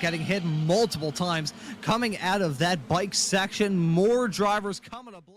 Getting hit multiple times coming out of that bike section. More drivers coming to blows.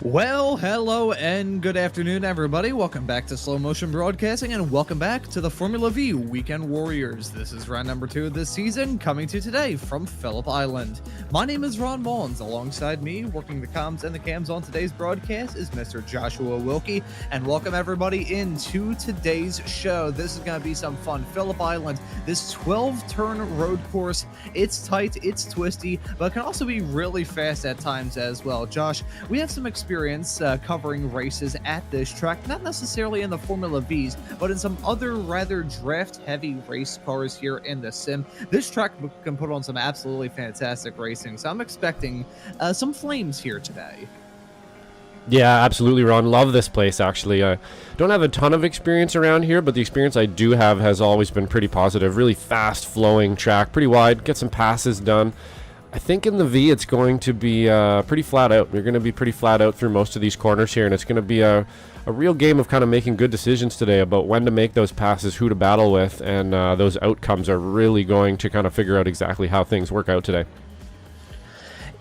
Well, hello and good afternoon, everybody. Welcome back to Slow Motion Broadcasting, and welcome back to the Formula V Weekend Warriors. This is round number 2 of this season, coming to you today from Phillip Island. My name is Ron Maunz. Alongside me, working the comms and the cams on today's broadcast, is Mr. Joshua Wilkie, and welcome everybody into today's show. This is going to be some fun. Phillip Island, this 12-turn road course, it's tight, it's twisty, but can also be really fast at times as well. Josh, we have some experience covering races at this track, not necessarily in the Formula Vs, but in some other rather draft-heavy race cars here in the sim. This track can put on some absolutely fantastic racing, so I'm expecting some flames here today. Yeah, absolutely, Ron. Love this place, actually. I don't have a ton of experience around here, but the experience I do have has always been pretty positive. Really fast-flowing track, pretty wide, get some passes done. I think in the V it's going to be pretty flat out. You're going to be pretty flat out through most of these corners here, and it's going to be a real game of kind of making good decisions today about when to make those passes, who to battle with, and those outcomes are really going to kind of figure out exactly how things work out today.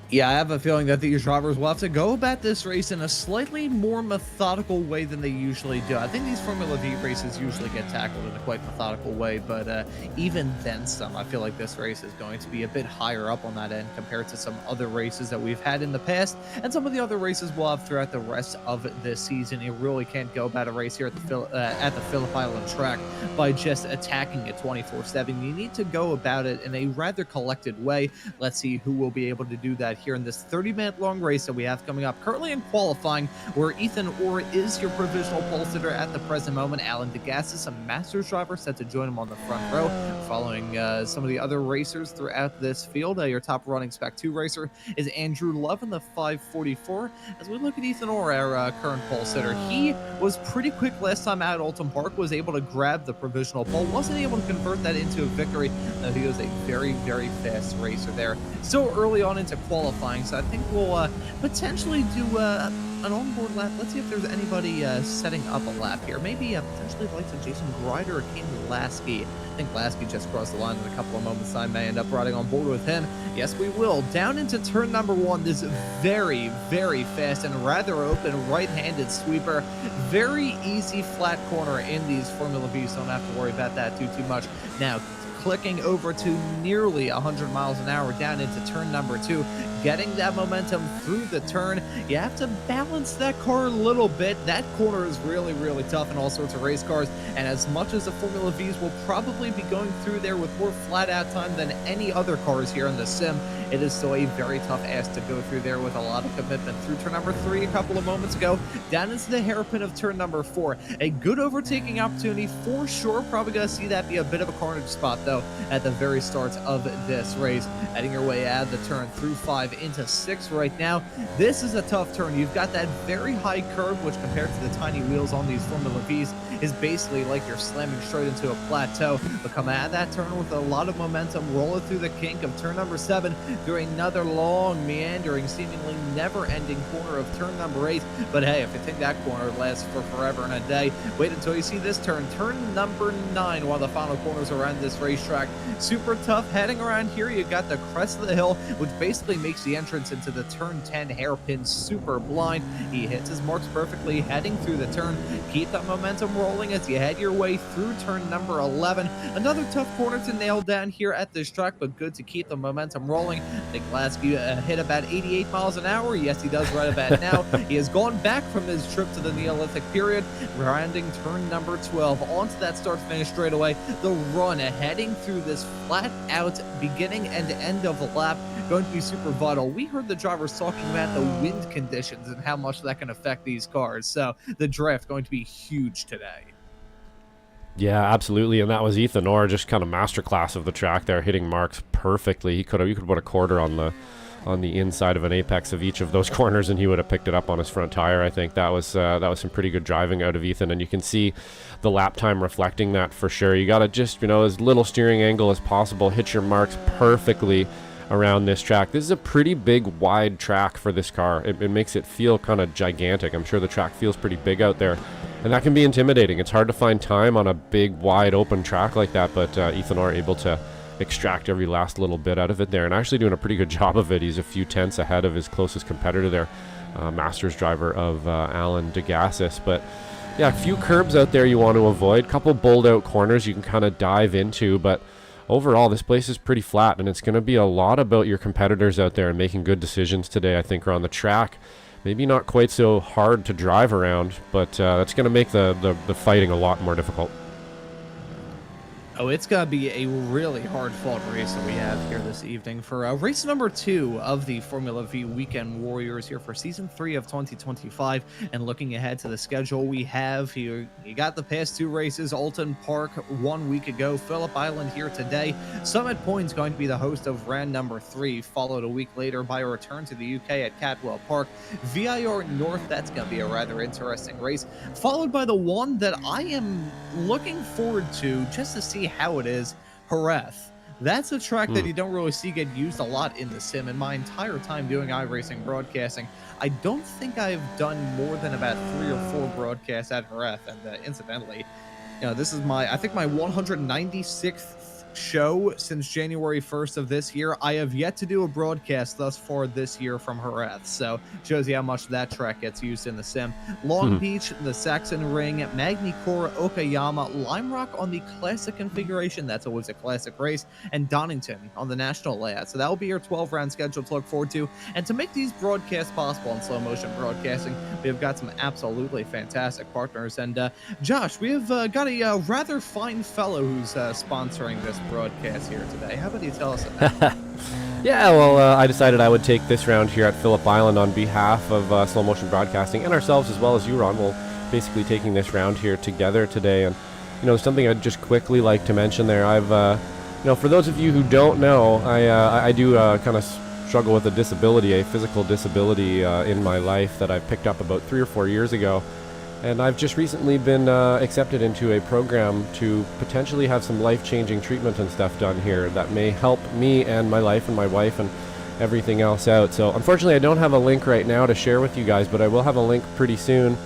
Yeah, I have a feeling that these drivers will have to go about this race in a slightly more methodical way than they usually do. I think these Formula V races usually get tackled in a quite methodical way, but even then some. I feel like this race is going to be a bit higher up on that end compared to some other races that we've had in the past, and some of the other races we'll have throughout the rest of this season. You really can't go about a race here at the Phillip Island track by just attacking it 24/7. You need to go about it in a rather collected way. Let's see who will be able to do that here in this 30-minute long race that we have coming up. Currently in qualifying, where Ethan Orr is your provisional pole sitter at the present moment. Alan Degassis, a Masters driver, set to join him on the front row. Following some of the other racers throughout this field, your top running Spec 2 racer is Andrew Love in the 544. As we look at Ethan Orr, our current pole sitter, he was pretty quick last time out at Alton Park, was able to grab the provisional pole, wasn't able to convert that into a victory. He was a very, very fast racer there. So early on into qualifying, so I think we'll potentially do an onboard lap. Let's see if there's anybody setting up a lap here. Maybe potentially the likes of Jason Grider or Kane Lasky. I think Lasky just crossed the line in a couple of moments. I may end up riding on board with him. Yes, we will. Down into turn number 1. This very, very fast and rather open right-handed sweeper. Very easy flat corner in these Formula Vs, so don't have to worry about that too much. Now, clicking over to nearly 100 miles an hour down into turn number 2, getting that momentum through the turn. You have to balance that car a little bit. That corner is really, really tough in all sorts of race cars, and as much as the Formula Vs will probably be going through there with more flat out time than any other cars here in the sim, it is still a very tough ask to go through there with a lot of commitment. Through turn number 3 a couple of moments ago, down into the hairpin of turn number 4. A good overtaking opportunity for sure. Probably going to see that be a bit of a carnage spot though at the very start of this race. Heading your way out of the turn through 5 into 6 right now. This is a tough turn. You've got that very high curve, which compared to the tiny wheels on these Formula Vs is basically like you're slamming straight into a plateau. But come out of that turn with a lot of momentum, rolling through the kink of turn number 7, through another long, meandering, seemingly never-ending corner of turn number 8. But hey, if you think that corner lasts for forever and a day, wait until you see this turn. Turn number 9, one of the final corners around this racetrack. Super tough. Heading around here, you got the crest of the hill, which basically makes the entrance into the turn 10 hairpin super blind. He hits his marks perfectly, heading through the turn. Keep that momentum rolling as you head your way through turn number 11. Another tough corner to nail down here at this track, but good to keep the momentum rolling. I think Lasky hit about 88 miles an hour. Yes, he does right about now. He has gone back from his trip to the Neolithic period, rounding turn number 12. Onto that start-finish straightaway. The run heading through this flat-out beginning and end of a lap going to be super vital. We heard the drivers talking about the wind conditions and how much that can affect these cars, so the draft going to be huge today. Yeah, absolutely, and that was Ethan Orr, just kind of masterclass of the track there, hitting marks perfectly. You could put a quarter on the inside of an apex of each of those corners, and he would have picked it up on his front tire. I think that was some pretty good driving out of Ethan, and you can see the lap time reflecting that for sure. You got to just, as little steering angle as possible, hit your marks perfectly around this track. This is a pretty big, wide track for this car. It makes it feel kind of gigantic. I'm sure the track feels pretty big out there, and that can be intimidating. It's hard to find time on a big, wide, open track like that, but Ethan Orr able to extract every last little bit out of it there, and actually doing a pretty good job of it. He's a few tenths ahead of his closest competitor there, Masters driver of Alan Degassis. But yeah, a few curbs out there you want to avoid, couple bowled out corners you can kind of dive into, but overall this place is pretty flat, and it's going to be a lot about your competitors out there and making good decisions today, I think, around the track. Maybe not quite so hard to drive around, but that's going to make the fighting a lot more difficult. Oh, it's going to be a really hard-fought race that we have here this evening for race number 2 of the Formula V Weekend Warriors here for Season 3 of 2025. And looking ahead to the schedule we have here, you got the past 2 races, Alton Park 1 week ago, Phillip Island here today. Summit Point's going to be the host of round number 3, followed a week later by a return to the UK at Catwell Park. VIR North, that's going to be a rather interesting race, followed by the one that I am looking forward to just to see how it is, Jerez. That's a track that you don't really see get used a lot in the sim. In my entire time doing iRacing broadcasting, I don't think I've done more than about 3 or 4 broadcasts at Jerez. And incidentally, this is I think my 196th show since January 1st of this year. I have yet to do a broadcast thus far this year from Jerez, so shows you how much that track gets used in the sim. Long Beach, the Saxon Ring, Magny-Cours, Okayama, Lime Rock on the classic configuration, that's always a classic race, and Donington on the national layout. So that will be your 12-round schedule to look forward to. And to make these broadcasts possible in slow motion broadcasting, we've got some absolutely fantastic partners. And Josh, we have got a rather fine fellow who's sponsoring this broadcast here today. How about you tell us about Yeah, well, I decided I would take this round here at Phillip Island on behalf of Slow Motion Broadcasting and ourselves, as well as you, Ron. We'll basically taking this round here together today. And something I'd just quickly like to mention there. I've for those of you who don't know, I do kind of struggle with a disability, a physical disability in my life that I picked up about 3 or 4 years ago. And I've just recently been accepted into a program to potentially have some life-changing treatment and stuff done here that may help me and my life and my wife and everything else out. So unfortunately, I don't have a link right now to share with you guys, but I will have a link pretty soon.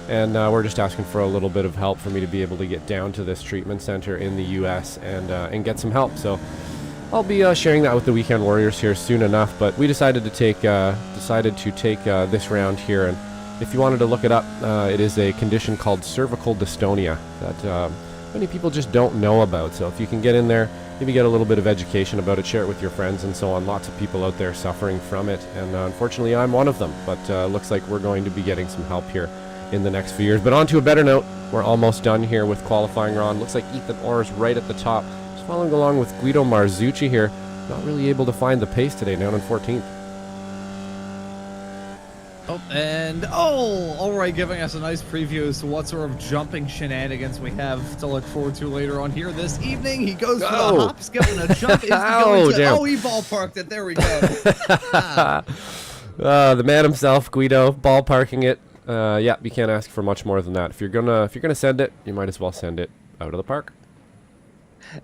And we're just asking for a little bit of help for me to be able to get down to this treatment center in the U.S. and get some help. So I'll be sharing that with the Weekend Warriors here soon enough. But we decided to take this round here. And if you wanted to look it up, it is a condition called cervical dystonia that many people just don't know about. So if you can get in there, maybe get a little bit of education about it, share it with your friends and so on. Lots of people out there suffering from it, and unfortunately I'm one of them. But looks like we're going to be getting some help here in the next few years. But on to a better note, we're almost done here with qualifying, Ron. Looks like Ethan Orr is right at the top, just following along with Guido Marzucci here. Not really able to find the pace today, down in 14th. All right, giving us a nice preview as to what sort of jumping shenanigans we have to look forward to later on here this evening. He goes for the hop, skip, and a jump. He ballparked it. There we go. The man himself, Guido, ballparking it. Yeah, you can't ask for much more than that. If you're gonna send it, you might as well send it out of the park.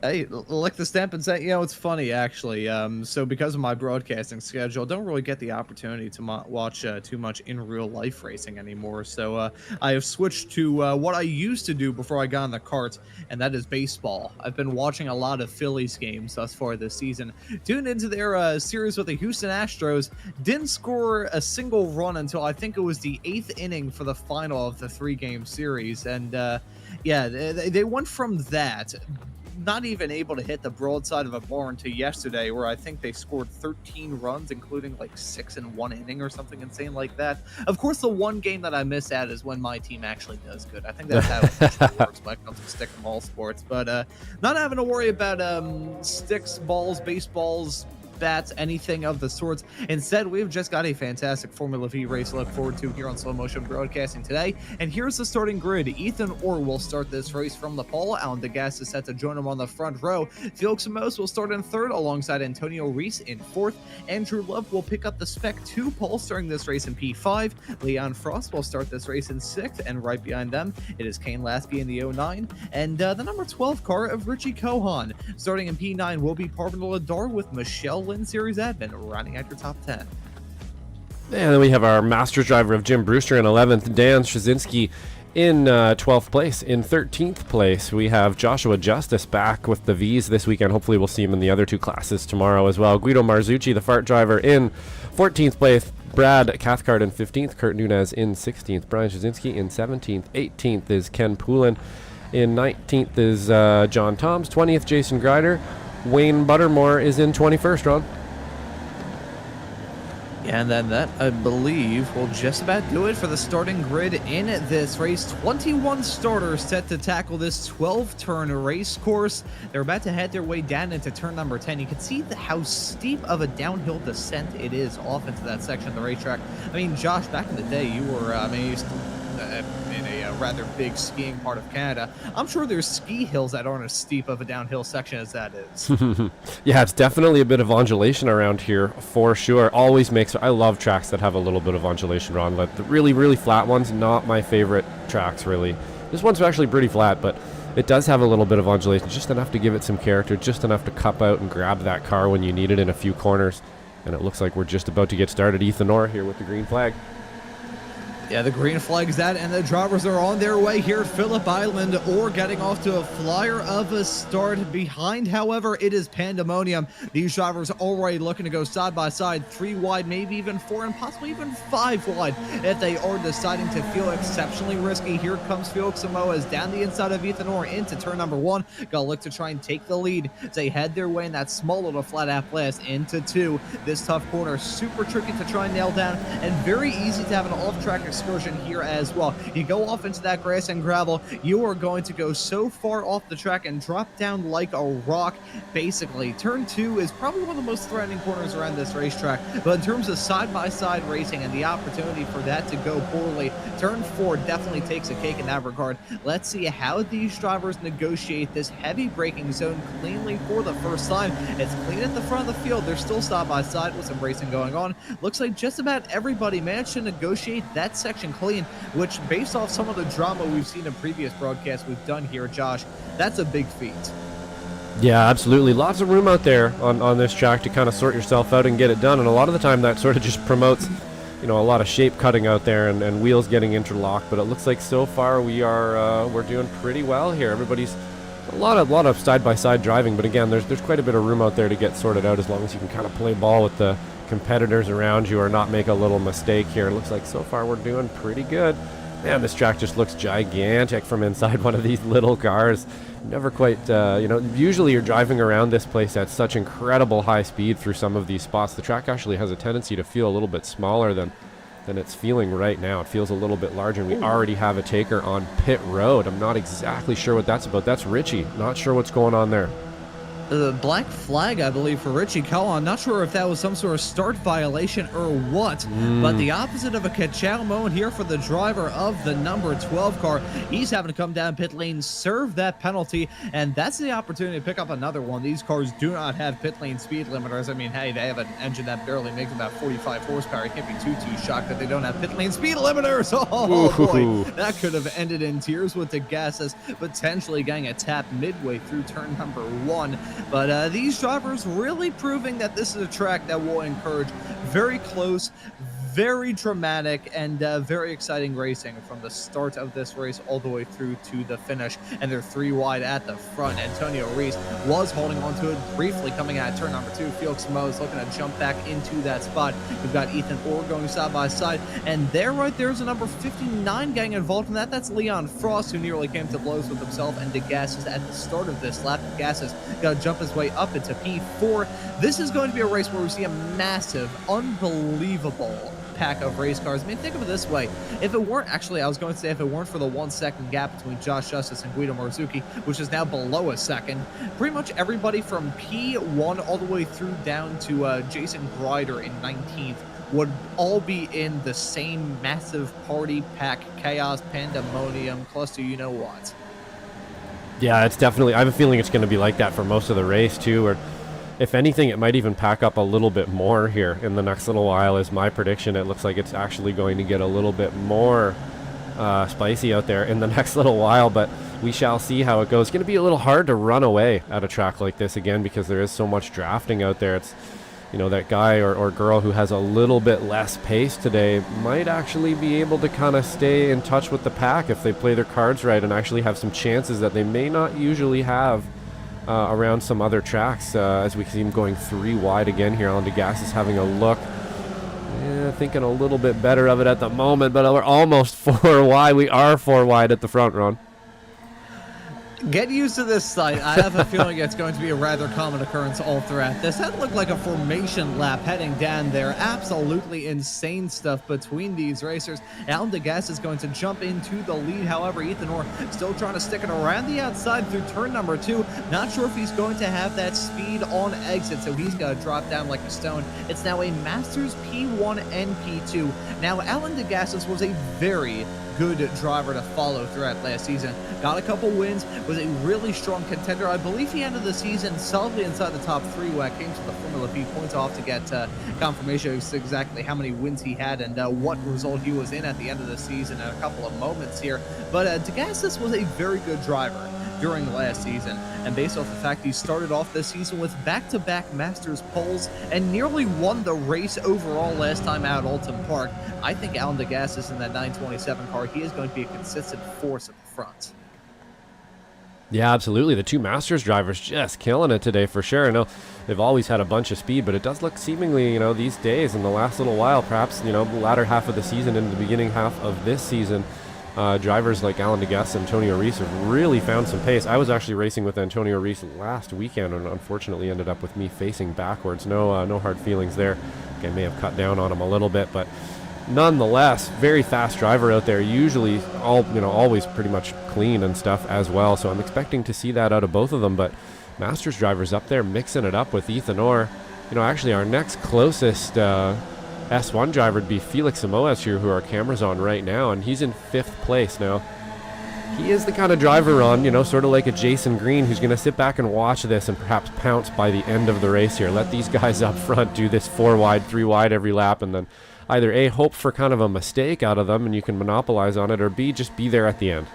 Hey, lick the stamp and say, it's funny, actually. So because of my broadcasting schedule, don't really get the opportunity to watch too much in real life racing anymore. So I have switched to what I used to do before I got on the cart, and that is baseball. I've been watching a lot of Phillies games thus far this season. Tuned into their series with the Houston Astros. Didn't score a single run until I think it was the 8th inning for the final of the 3-game series. And they went from that, not even able to hit the broadside of a barn, to yesterday, where I think they scored 13 runs, including like 6 in 1 inning or something insane like that. Of course, the one game that I miss at is when my team actually does good. I think that's how it usually works when it comes to stick and ball sports. But not having to worry about sticks, balls, baseballs, bats, anything of the sorts. Instead, we've just got a fantastic Formula V race to look forward to here on Slow Motion Broadcasting today. And here's the starting grid. Ethan Orr will start this race from the pole. Alan Degas is set to join him on the front row. Felix Amos will start in 3rd alongside Antonio Reese in 4th. Andrew Love will pick up the Spec 2 pole starting this race in P5. Leon Frost will start this race in 6th, and right behind them, it is Kane Lasky in the 09. And the number 12 car of Richie Cohan. Starting in P9 will be Parvin Ladar with Michelle Lynn Series admin running at your top 10. And then we have our Masters driver of Jim Brewster in 11th, Dan Straczynski in 12th place. In 13th place, we have Joshua Justice back with the V's this weekend. Hopefully we'll see him in the other 2 classes tomorrow as well. Guido Marzucci, the fart driver, in 14th place. Brad Cathcart in 15th. Kurt Nunez in 16th. Brian Straczynski in 17th. 18th is Ken Poulin. In 19th is John Toms. 20th, Jason Grider. Wayne Buttermore is in 21st, Ron. And then that, I believe, will just about do it for the starting grid in this race. 21 starters set to tackle this 12-turn race course. They're about to head their way down into turn number 10. You can see how steep of a downhill descent it is off into that section of the racetrack. I mean, Josh, back in the day, you were, in a rather big skiing part of Canada. I'm sure there's ski hills that aren't as steep of a downhill section as that is. Yeah, it's definitely a bit of undulation around here for sure. I love tracks that have a little bit of undulation, Ron. Like the really, really flat ones, not my favorite tracks, really. This one's actually pretty flat, but it does have a little bit of undulation, just enough to give it some character, just enough to cup out and grab that car when you need it in a few corners. And it looks like we're just about to get started. Ethan Orr here with the green flag. Yeah, the green flag's that, and the drivers are on their way here at Phillip Island, or getting off to a flyer of a start. Behind, however, it is pandemonium. These drivers already looking to go side by side, 3 wide, maybe even 4, and possibly even 5 wide if they are deciding to feel exceptionally risky. Here comes Felix Samoas down the inside of Ethan Orr into turn number 1. Gonna look to try and take the lead as they head their way in that small little flat out blast into 2. This tough corner, super tricky to try and nail down, and very easy to have an off-track excursion here as well. You go off into that grass and gravel, you are going to go so far off the track and drop down like a rock. Basically, turn 2 is probably one of the most threatening corners around this racetrack, but in terms of side-by-side racing and the opportunity for that to go poorly, turn 4 definitely takes a cake in that regard. Let's see how these drivers negotiate this heavy braking zone cleanly for the first time. It's clean at the front of the field. They're still side-by-side with some racing going on. Looks like just about everybody managed to negotiate that section clean, which, based off some of the drama we've seen in previous broadcasts we've done here, Josh, that's a big feat. Yeah, absolutely. Lots of room out there on this track to kind of sort yourself out and get it done. And a lot of the time that sort of just promotes, a lot of shape cutting out there and wheels getting interlocked. But it looks like so far we're doing pretty well here. Everybody's a lot of side-by-side driving. But again, there's quite a bit of room out there to get sorted out as long as you can kind of play ball with the competitors around you or not make a little mistake here. It looks like so far we're doing pretty good. Man, this track just looks gigantic from inside one of these little cars. Never quite, usually you're driving around this place at such incredible high speed through some of these spots. The track actually has a tendency to feel a little bit smaller than it's feeling right now. It feels a little bit larger, and we already have a taker on pit road. I'm not exactly sure what that's about. That's Richie. Not sure what's going on there. The black flag, I believe, for Richie Cullen. Not sure if that was some sort of start violation or what, but the opposite of a ka-chow moment here for the driver of the number 12 car. He's having to come down pit lane, serve that penalty, and that's the opportunity to pick up another one. These cars do not have pit lane speed limiters. I mean, hey, they have an engine that barely makes about 45 horsepower. You can't be too shocked that they don't have pit lane speed limiters. Oh, boy, that could have ended in tears with the gases, potentially getting a tap midway through turn number 1. But these drivers really proving that this is a track that will encourage very close, very dramatic, and very exciting racing from the start of this race all the way through to the finish. And they're 3 wide at the front. Antonio Reese was holding on to it briefly coming out of turn number 2. Felix Mo's looking to jump back into that spot. We've got Ethan Orr going side by side, and there's a number 59 getting involved in that. That's Leon Frost, who nearly came to blows with himself and DeGassis at the start of this lap. DeGassis got to jump his way up into P4. This is going to be a race where we see a massive, unbelievable pack of race cars. I mean, think of it this way. If it weren't for the 1 second gap between Josh Justice and Guido Marzucchi, which is now below a second, pretty much everybody from P1 all the way through down to Jason Grider in 19th would all be in the same massive party pack, chaos, pandemonium, cluster, you know what. Yeah, it's definitely, I have a feeling it's going to be like that for most of the race too, or if anything, it might even pack up a little bit more here in the next little while is my prediction. It looks like it's actually going to get a little bit more spicy out there in the next little while, but we shall see how it goes. It's going to be a little hard to run away at a track like this again because there is so much drafting out there. It's, that guy or girl who has a little bit less pace today might actually be able to kind of stay in touch with the pack if they play their cards right and actually have some chances that they may not usually have around some other tracks, as we see him going 3 wide again here. On DeGassis is having a look. Yeah, thinking a little bit better of it at the moment, but we're almost 4 wide. We are 4 wide at the front, Ron. Get used to this sight. I have a feeling it's going to be a rather common occurrence all throughout this. That looked like a formation lap heading down there. Absolutely insane stuff between these racers. Alan Degas is going to jump into the lead. However, Ethan Orr still trying to stick it around the outside through turn number 2. Not sure if he's going to have that speed on exit, so he's going to drop down like a stone. It's now a Masters P1 and P2. Now, Alan Degas was a very good driver to follow throughout last season. Got a couple wins, was a really strong contender. I believe he ended the season solidly inside the top 3 when it came to the Formula V points. Off to get confirmation of exactly how many wins he had and what result he was in at the end of the season in a couple of moments here. But Degas was a very good driver during last season, and based off the fact he started off this season with back-to-back Masters poles and nearly won the race overall last time out at Alton Park, I think Alan Degas is in that 927 car. He is going to be a consistent force at the front. Yeah, absolutely. The two Masters drivers just killing it today for sure. I know they've always had a bunch of speed, but it does look seemingly, these days in the last little while, perhaps, the latter half of the season and the beginning half of this season, drivers like Alan Degas and Antonio Reese have really found some pace. I was actually racing with Antonio Reese last weekend and unfortunately ended up with me facing backwards. No hard feelings there. I may have cut down on him a little bit, but nonetheless, very fast driver out there, usually always pretty much clean and stuff as well. So I'm expecting to see that out of both of them, but Masters drivers up there mixing it up with Ethan Orr. Actually our next closest S1 driver would be Felix Samoas here, who our camera's on right now, and he's in 5th place. Now, he is the kind of driver on, sort of like a Jason Green, who's going to sit back and watch this and perhaps pounce by the end of the race here. Let these guys up front do this 4 wide, 3 wide every lap, and then either A, hope for kind of a mistake out of them and you can monopolize on it, or B, just be there at the end.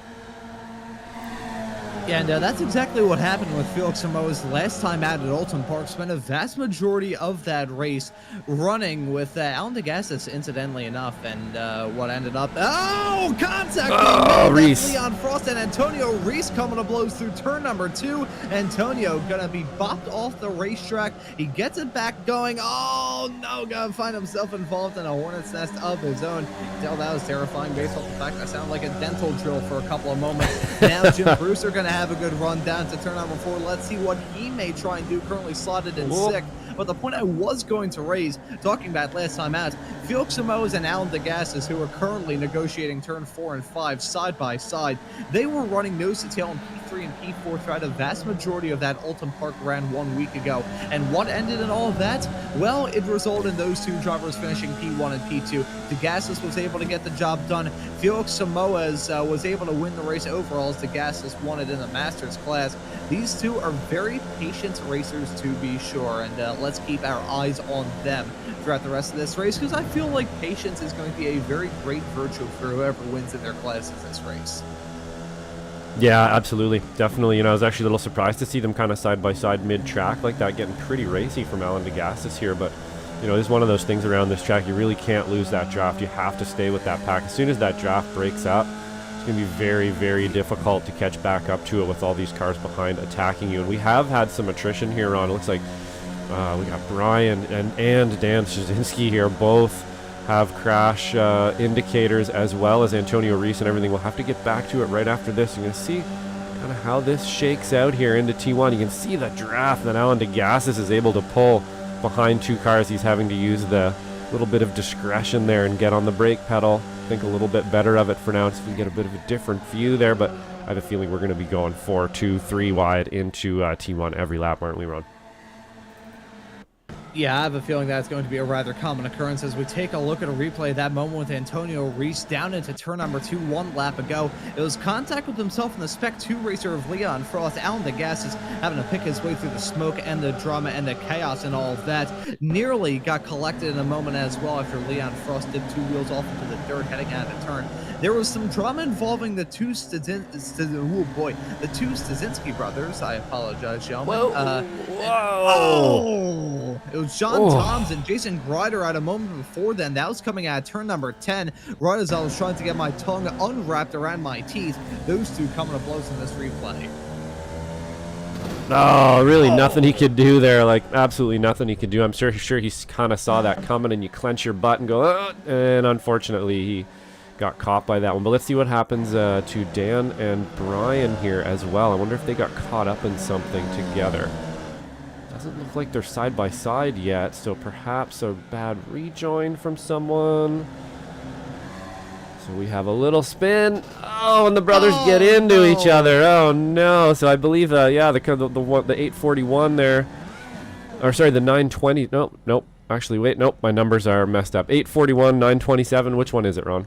Yeah, and that's exactly what happened with Felix Samoa's last time out at Alton Park. Spent a vast majority of that race running with Alan Degas, incidentally enough, and what ended up... Oh, contact! Reese. Leon Frost and Antonio Reese coming to blows through turn number 2. Antonio gonna be bopped off the racetrack. He gets it back going. Oh, no, gonna find himself involved in a hornet's nest of his own. Tell that was terrifying based off the fact I sound like a dental drill for a couple of moments. Now Jim Brewster gonna have a good run down to turn number 4. Let's see what he may try and do, currently slotted in 6th. But the point I was going to raise, talking about last time out, Felix Samoas and Alan Degas, who are currently negotiating turn 4 and 5 side by side, they were running nose to tail in P3 and P4 throughout a vast majority of that Alton Park round 1 week ago. And what ended in all of that? Well, it resulted in those two drivers finishing P1 and P2. Degas was able to get the job done. Felix Samoas was able to win the race overall as Degas won it in the Masters class. These two are very patient racers, to be sure, and let's keep our eyes on them throughout the rest of this race, because I feel like patience is going to be a very great virtue for whoever wins in their classes this race. Yeah, absolutely. Definitely. I was actually a little surprised to see them kind of side by side mid-track like that, getting pretty racy from Alan Degas here, but it's one of those things around this track. You really can't lose that draft. You have to stay with that pack. As soon as that draft breaks up, it's going to be very, very difficult to catch back up to it with all these cars behind attacking you. And we have had some attrition here, Ron. It looks like we got Brian and Dan Szczynski here. Both have crash indicators, as well as Antonio Reese and everything. We'll have to get back to it right after this. You're going to see kind of how this shakes out here into T1. You can see the draft that Alan Degas is able to pull behind 2 cars. He's having to use the little bit of discretion there and get on the brake pedal. Think a little bit better of it for now, so we can get a bit of a different view there, but I have a feeling we're going to be going 4, 2, 3 wide into T1 every lap, aren't we, Ron? Yeah, I have a feeling that's going to be a rather common occurrence as we take a look at a replay of that moment with Antonio Reese down into turn number 2 1 lap ago. It was contact with himself and the Spec 2 racer of Leon Frost. Alan Degas is having to pick his way through the smoke and the drama and the chaos and all of that. Nearly got collected in a moment as well after Leon Frost did 2 wheels off into the dirt heading out of the turn. There was some drama involving the two Szczynski brothers. I apologize, gentlemen. It was John Toms and Jason Grider at a moment before then. That was coming out turn number 10. Right as I was trying to get my tongue unwrapped around my teeth, those two coming to blows in this replay. Oh, really nothing he could do there. Like, absolutely nothing he could do. I'm sure he kind of saw that coming, and you clench your butt and go, and unfortunately, got caught by that one. But let's see what happens to Dan and Brian here as well. I wonder if they got caught up in something together. Doesn't look like they're side by side yet, so perhaps a bad rejoin from someone. So we have a little spin. Oh, and the brothers get into each other. Oh no! So I believe, yeah, the 841 there, or sorry, the 920. Nope. Actually, wait, nope. My numbers are messed up. 841, 927. Which one is it, Ron?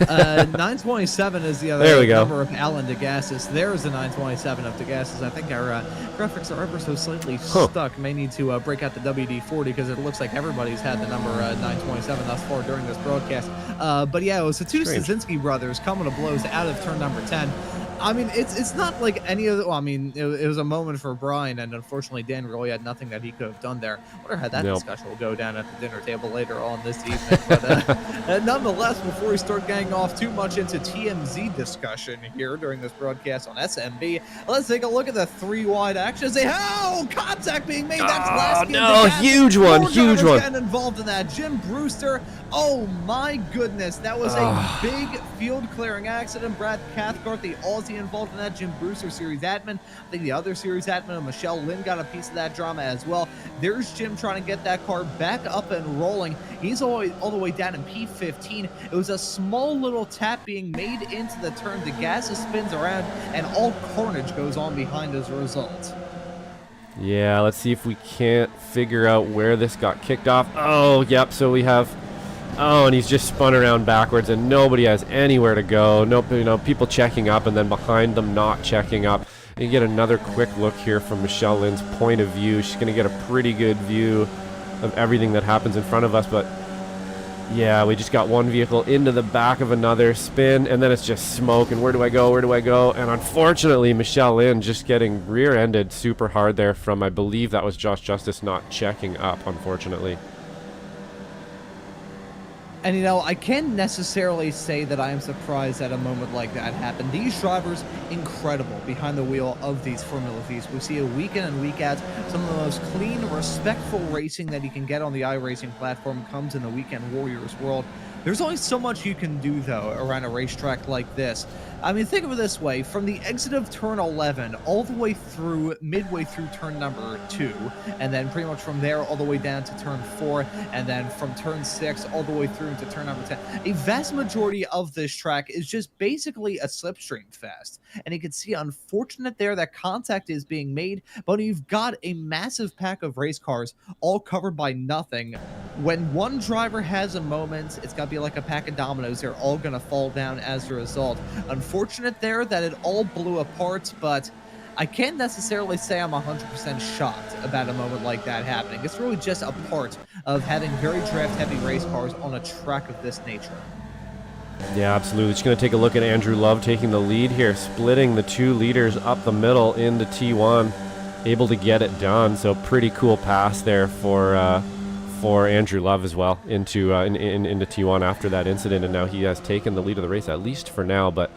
927 is the other number of Alan DeGassis. There's the 927 of DeGassis. I think our graphics are ever so slightly stuck. May need to break out the WD-40 because it looks like everybody's had the number 927 thus far during this broadcast. But yeah, it was the two Stasinski brothers coming to blows out of turn number 10. I mean, it's not like any of the, well, I mean, it was a moment for Brian, and unfortunately, Dan really had nothing that he could have done there. I wonder how that discussion will go down at the dinner table later on this evening. But nonetheless, before we start getting off too much into TMZ discussion here during this broadcast on SMB, let's take a look at the three wide action. Say, oh, contact being made. That's last. No, huge one. Getting involved in that. Jim Brewster. Oh my goodness, that was a big field clearing accident. Brad Cathcart, the Aussie, involved in that. Jim Brewster, series admin. I think the other series admin, Michelle Lynn, got a piece of that drama as well. There's Jim trying to get that car back up and rolling. He's all the way down in P15. It was a small little tap being made into the turn. The gas spins around, and all carnage goes on behind as a result. Yeah, let's see if we can't figure out where this got kicked off. Oh, yep, so we have... Oh, and he's just spun around backwards, and nobody has anywhere to go. Nope, people checking up, and then behind them not checking up. And you get another quick look here from Michelle Lynn's point of view. She's going to get a pretty good view of everything that happens in front of us, but yeah, we just got one vehicle into the back of another, spin, and then it's just smoke, and where do I go? And unfortunately, Michelle Lynn just getting rear-ended super hard there from, I believe that was Josh Justice not checking up, unfortunately. And, I can't necessarily say that I am surprised that a moment like that happened. These drivers, incredible behind the wheel of these Formula Vs. We see it week in and week out. Some of the most clean, respectful racing that you can get on the iRacing platform comes in the Weekend Warriors world. There's only so much you can do, though, around a racetrack like this. I mean, think of it this way. From the exit of turn 11 all the way through, midway through turn number 2, and then pretty much from there all the way down to turn 4, and then from turn 6 all the way through into turn number 10. A vast majority of this track is just basically a slipstream fest. And you can see, unfortunate there, that contact is being made, but you've got a massive pack of race cars all covered by nothing. When one driver has a moment, it's got to be like a pack of dominoes. They're all going to fall down as a result. Unfortunate there that it all blew apart, but I can't necessarily say I'm 100% shocked about a moment like that happening. It's really just a part of having very draft-heavy race cars on a track of this nature. Yeah, absolutely. Just going to take a look at Andrew Love taking the lead here, splitting the two leaders up the middle into T1, able to get it done. So pretty cool pass there for Andrew Love as well into T1 after that incident, and now he has taken the lead of the race, at least for now. But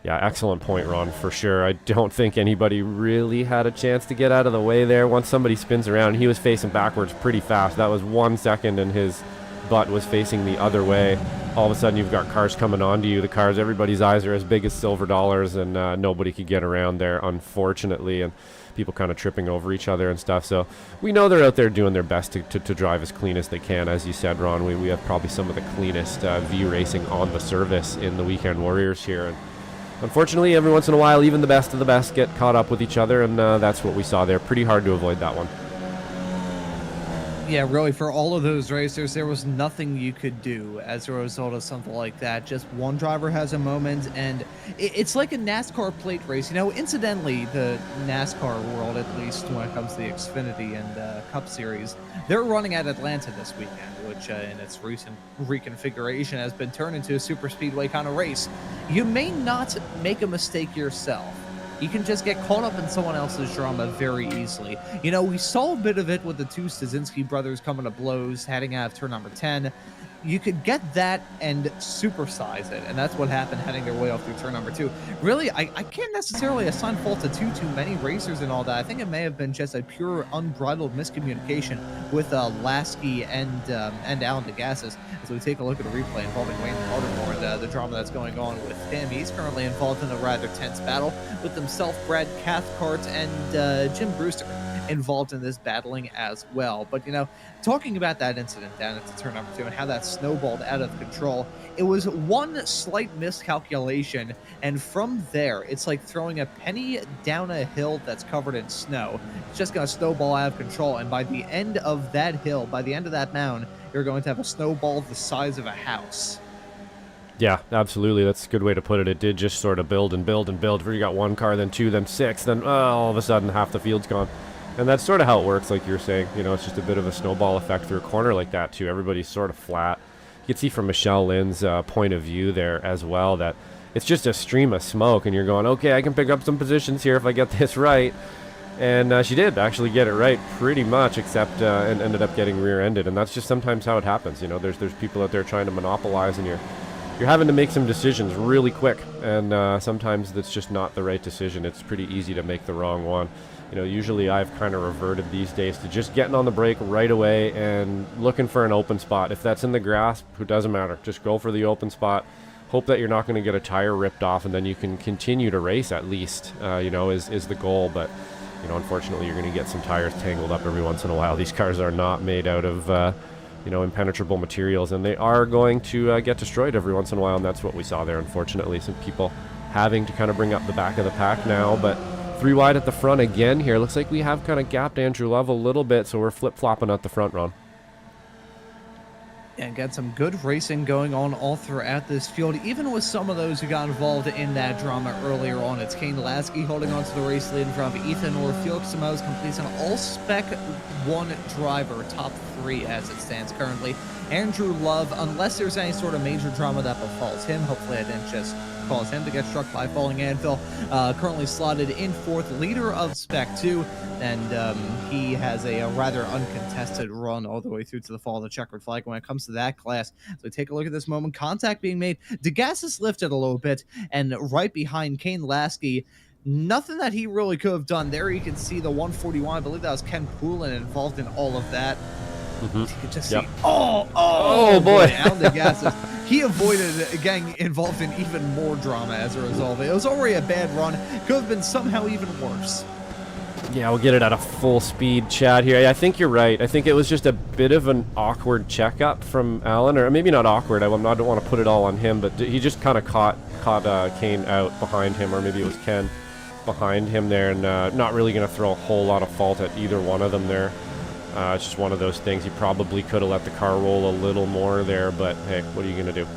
yeah, excellent point, Ron, for sure. I don't think anybody really had a chance to get out of the way there. Once somebody spins around, he was facing backwards pretty fast. That was 1 second, and his butt was facing the other way. All of a sudden, you've got cars coming onto you. The cars, everybody's eyes are as big as silver dollars, and nobody could get around there, unfortunately, and people kind of tripping over each other and stuff. So we know they're out there doing their best to drive as clean as they can. As you said, Ron, we have probably some of the cleanest V racing on the service in the Weekend Warriors here. And unfortunately, every once in a while, even the best of the best get caught up with each other, and that's what we saw there. Pretty hard to avoid that one. Yeah, really, for all of those racers, there was nothing you could do as a result of something like that. Just one driver has a moment, and it's like a NASCAR plate race. Incidentally, the NASCAR world, at least when it comes to the Xfinity and Cup Series, they're running at Atlanta this weekend, which in its recent reconfiguration has been turned into a super speedway kind of race. You may not make a mistake yourself. You can just get caught up in someone else's drama very easily. We saw a bit of it with the two Stasinski brothers coming to blows, heading out of turn number 10. you could get that and supersize it, and that's what happened heading their way off through turn number 2. Really, I can't necessarily assign fault to too many racers and all that. I think it may have been just a pure unbridled miscommunication with Lasky and Alan DeGassis. As we take a look at a replay involving Wayne Baltimore and the drama that's going on with him. He's currently involved in a rather tense battle with himself, Brad Cathcart, and Jim Brewster involved in this battling as well. But, you know, talking about that incident down at turn number 2 and how that snowballed out of control, it was one slight miscalculation, and from there, it's like throwing a penny down a hill that's covered in snow. It's just going to snowball out of control, and by the end of that hill, by the end of that mound, you're going to have a snowball the size of a house. Yeah, absolutely. That's a good way to put it. It did just sort of build and build and build. You got 1 car, then 2, then 6, then all of a sudden half the field's gone. And that's sort of how it works, like you were saying. You know, it's just a bit of a snowball effect through a corner like that, too. Everybody's sort of flat. You can see from Michelle Lynn's point of view there as well that it's just a stream of smoke, and you're going, okay, I can pick up some positions here if I get this right. And she did actually get it right pretty much, except and ended up getting rear-ended. And that's just sometimes how it happens. You know, there's people out there trying to monopolize, and you're having to make some decisions really quick. And sometimes that's just not the right decision. It's pretty easy to make the wrong one. You know, usually I've kind of reverted these days to just getting on the brake right away and looking for an open spot. If that's in the grass, it doesn't matter. Just go for the open spot. Hope that you're not going to get a tire ripped off, and then you can continue to race at least, you know, is the goal. But, you know, unfortunately, you're going to get some tires tangled up every once in a while. These cars are not made out of, you know, impenetrable materials, and they are going to get destroyed every once in a while, and that's what we saw there, unfortunately. Some people having to kind of bring up the back of the pack now, but 3 wide at the front again here. Looks like we have kind of gapped Andrew Love a little bit, so we're flip-flopping at the front, Ron. And got some good racing going on all throughout this field, even with some of those who got involved in that drama earlier on. It's Kane Lasky holding on to the race lead in front of Ethan Orr. Felix Simoes completes an all-spec 1 driver, top 3 as it stands currently. Andrew Love, unless there's any sort of major drama that befalls him, hopefully I didn't just cause him to get struck by a falling anvil, currently slotted in 4th, leader of Spec 2, and he has a rather uncontested run all the way through to the fall of the checkered flag when it comes to that class. So take a look at this moment. Contact being made. DeGassis lifted a little bit, and right behind Kane Lasky, nothing that he really could have done. There you can see the 141. I believe that was Ken Poulin involved in all of that. You could just see, oh boy, Alan DeGassis. He avoided getting involved in even more drama as a result. It was already a bad run. Could have been somehow even worse. Yeah, we'll get it at a full speed, Chad, here. I think you're right. I think it was just a bit of an awkward checkup from Alan, or maybe not awkward. I don't want to put it all on him, but he just kind of caught Kane out behind him, or maybe it was Ken behind him there, and not really going to throw a whole lot of fault at either one of them there. It's just one of those things. He probably could have let the car roll a little more there, but hey, what are you going to do?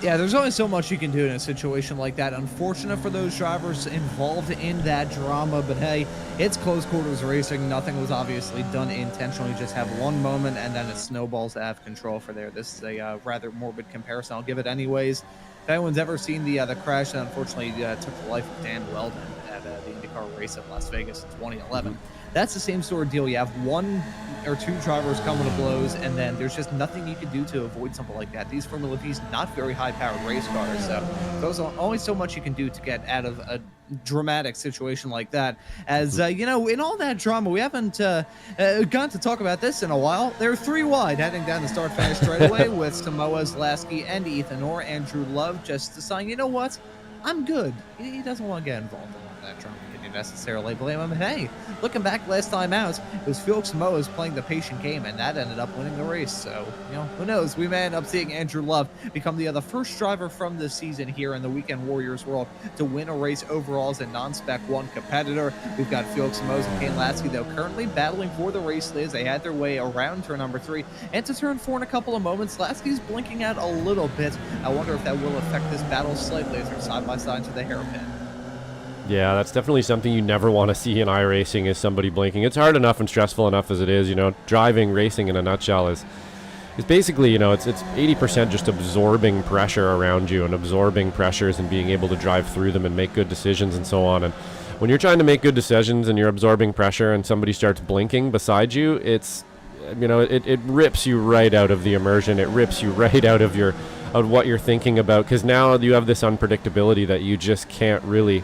Yeah, there's only so much you can do in a situation like that. Unfortunate for those drivers involved in that drama, but hey, it's close quarters racing. Nothing was obviously done intentionally. Just have one moment, and then it snowballs out of control for there. This is a rather morbid comparison. I'll give it anyways. If anyone's ever seen the crash that unfortunately took the life of Dan Weldon at the IndyCar race in Las Vegas in 2011, that's the same sort of deal. You have 1 or 2 drivers coming to blows, and then there's just nothing you can do to avoid something like that. These Formula V's not very high-powered race cars, so there's only so much you can do to get out of a dramatic situation like that. As you know, in all that drama, we haven't gotten to talk about this in a while. They're 3 wide heading down the start-finish straightaway with Simoes, Lasky, and Ethan Orr. Andrew Love just deciding, you know what, I'm good. He doesn't want to get involved in all that drama. Necessarily blame him. Hey, looking back last time out, it was Felix Simoes playing the patient game, and that ended up winning the race. So, you know, who knows? We may end up seeing Andrew Love become the first driver from this season here in the Weekend Warriors world to win a race overall as a non-Spec 1 competitor. We've got Felix Simoes and Kane Lasky, though, currently battling for the race lead. They had their way around turn number 3 and to turn 4 in a couple of moments. Lasky's blinking out a little bit. I wonder if that will affect this battle slightly as they're side by side to the hairpin. Yeah, that's definitely something you never want to see in iRacing, is somebody blinking. It's hard enough and stressful enough as it is. You know, driving, racing in a nutshell is basically, you know, it's 80% just absorbing pressure around you and absorbing pressures and being able to drive through them and make good decisions and so on. And when you're trying to make good decisions and you're absorbing pressure and somebody starts blinking beside you, it's it rips you right out of the immersion. It rips you right out of what you're thinking about, because now you have this unpredictability that you can't really,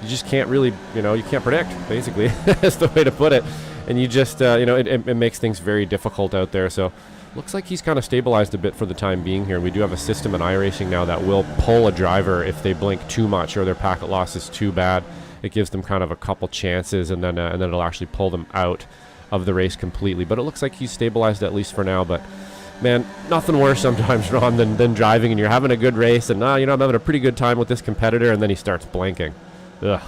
you can't predict, basically. That's the way to put it. And you just, it makes things very difficult out there. So looks like he's kind of stabilized a bit for the time being here. We do have a system in iRacing now that will pull a driver if they blink too much or their packet loss is too bad. It gives them kind of a couple chances, and then it'll actually pull them out of the race completely. But it looks like he's stabilized at least for now. But man, nothing worse sometimes, Ron, than driving and you're having a good race and I'm having a pretty good time with this competitor, and then he starts blinking. Ugh.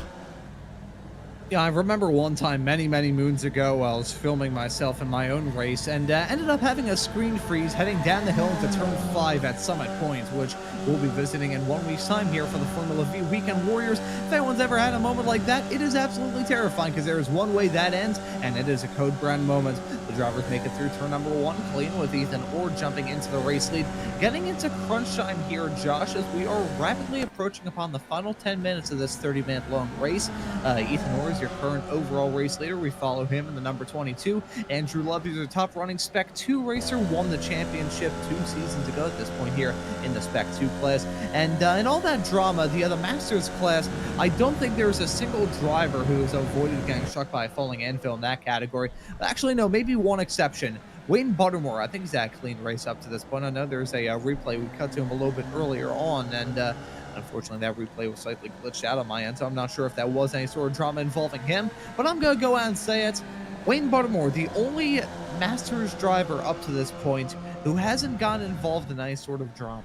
Yeah, I remember one time many moons ago I was filming myself in my own race and ended up having a screen freeze heading down the hill into turn 5 at Summit Point, which we'll be visiting in 1 week's time here for the Formula V Weekend Warriors. If anyone's ever had a moment like that, it is absolutely terrifying, because there is one way that ends, and it is a code brand moment. The drivers make it through turn number 1 clean, with Ethan Orr jumping into the race lead. Getting into crunch time here, Josh, as we are rapidly approaching upon the final 10 minutes of this 30-minute long race. Ethan Orr is your current overall race leader. We follow him in the number 22. Andrew Love, who's a top running Spec 2 racer, won the championship 2 seasons ago at this point here in the Spec 2 class. And in all that drama, the Masters class, I don't think there's a single driver who has avoided getting struck by a falling anvil in that category. But actually, no, maybe one exception. Wayne Buttermore, I think he's had a clean race up to this point. I know there's a replay. We cut to him a little bit earlier on, and unfortunately, that replay was slightly glitched out on my end, so I'm not sure if that was any sort of drama involving him. But I'm going to go out and say it. Wayne Buttermore, the only Masters driver up to this point who hasn't gotten involved in any sort of drama.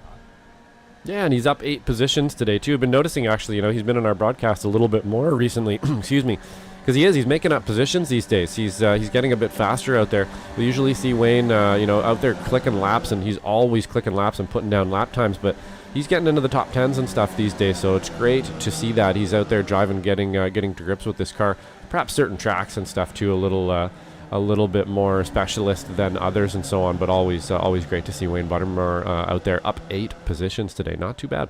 Yeah, and he's up 8 positions today, too. I've been noticing, actually, he's been in our broadcast a little bit more recently. Excuse me. Because he's making up positions these days. He's getting a bit faster out there. We usually see Wayne, out there clicking laps, and he's always clicking laps and putting down lap times, but he's getting into the top 10s and stuff these days, so it's great to see that he's out there driving, getting to grips with this car. Perhaps certain tracks and stuff too, a little bit more specialist than others and so on, but always great to see Wayne Buttermore out there up 8 positions today. Not too bad.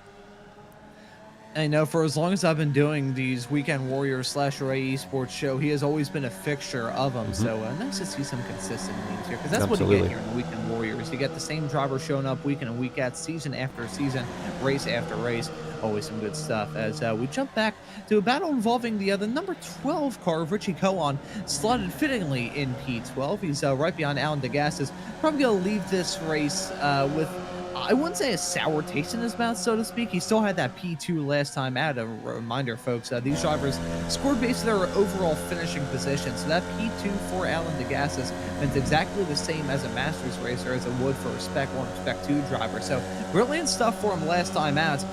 I know for as long as I've been doing these Weekend Warriors / Array Esports show, he has always been a fixture of them. So nice to see some consistent names here, because that's Absolutely. what you get here in the Weekend Warriors. You get the same driver showing up week in and week out, season after season, race after race. Always some good stuff. As we jump back to a battle involving the number 12 car of Richie Cohen, slotted fittingly in P12. He's right behind Alan DeGassis. Probably going to leave this race with, I wouldn't say a sour taste in his mouth, so to speak. He still had that P2 last time out. A reminder, folks, these drivers scored based on their overall finishing position. So that P2 for Alan DeGassis meant exactly the same as a Masters racer as it would for a Spec 1 or Spec 2 driver. So brilliant stuff for him last time out.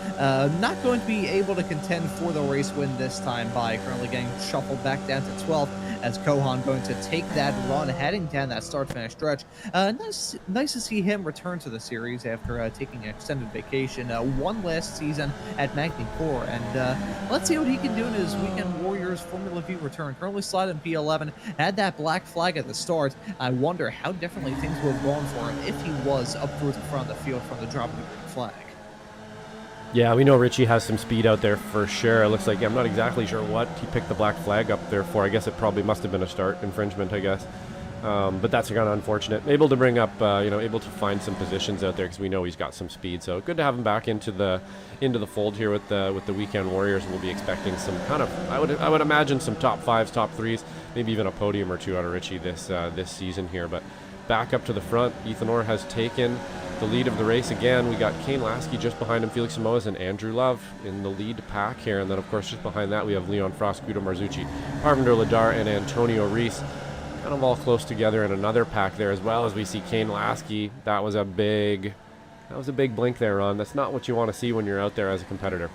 Not going to be able to contend for the race win this time by currently getting shuffled back down to 12th, as Kohan going to take that run heading down that start-finish stretch. Nice to see him return to the series after taking an extended vacation. One last season at Magny-Cours, and let's see what he can do in his Weekend Warriors Formula V return. Currently slotted in P11, had that black flag at the start. I wonder how differently things would have gone for him if he was up towards the front of the field from the drop of the green flag. Yeah, we know Richie has some speed out there for sure. It looks like, I'm not exactly sure what he picked the black flag up there for. I guess it probably must have been a start infringement, I guess. But that's kind of unfortunate. Able to bring up, able to find some positions out there, because we know he's got some speed. So good to have him back into the fold here with the Weekend Warriors. We'll be expecting some kind of, I would imagine some top 5s, top 3s, maybe even a podium or 2 out of Richie this season here. But back up to the front, Ethan Orr has taken the lead of the race again. We got Kane Lasky just behind him, Felix Samoas and Andrew Love in the lead pack here. And then, of course, just behind that, we have Leon Frost, Guido Marzucci, Parvinder Ladar, and Antonio Reese. Kind of all close together in another pack there, as well as we see Kane Lasky. That was a big blink there, Ron. That's not what you want to see when you're out there as a competitor.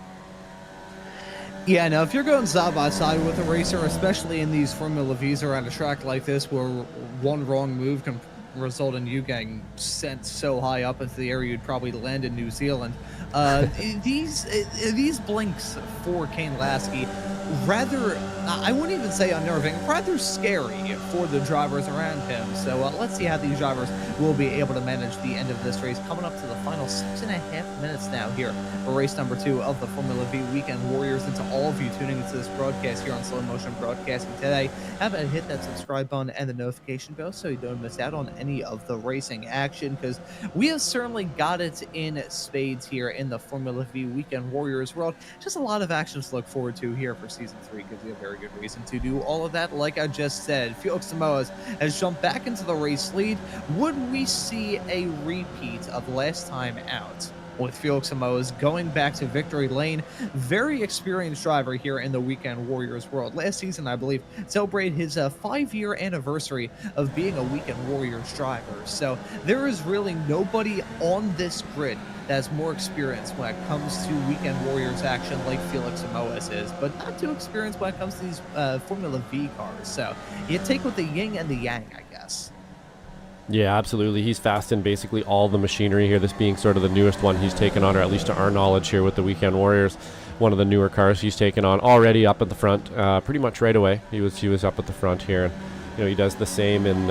Yeah, now if you're going side by side with a racer, especially in these Formula Vs around a track like this, where one wrong move can result in you getting sent so high up into the area you'd probably land in New Zealand. These blinks for Kane Lasky rather, I wouldn't even say unnerving, rather scary for the drivers around him. So let's see how these drivers will be able to manage the end of this race. Coming up to the final 6.5 minutes now here for race number 2 of the Formula V Weekend Warriors. And to all of you tuning into this broadcast here on Slow Motion Broadcasting today, have a hit that subscribe button and the notification bell so you don't miss out on any of the racing action, because we have certainly got it in spades here in the Formula V Weekend Warriors world. Just a lot of actions to look forward to here for Season 3. Gives you a very good reason to do all of that. Like I just said, Felix Samoas has jumped back into the race lead. Would we see a repeat of last time out, with Felix Samoas going back to victory lane? Very experienced driver here in the Weekend Warriors world. Last season, I believe, celebrated his 5-year anniversary of being a Weekend Warriors driver. So there is really nobody on this grid that has more experience when it comes to Weekend Warriors action like Felix Samoas is, but not too experienced when it comes to these Formula V cars. So you take with the yin and the yang, I guess. Yeah, absolutely. He's fast in basically all the machinery here, this being sort of the newest one he's taken on, or at least to our knowledge here with the Weekend Warriors. One of the newer cars he's taken on, already up at the front, pretty much right away. He was up at the front here. And, he does the same in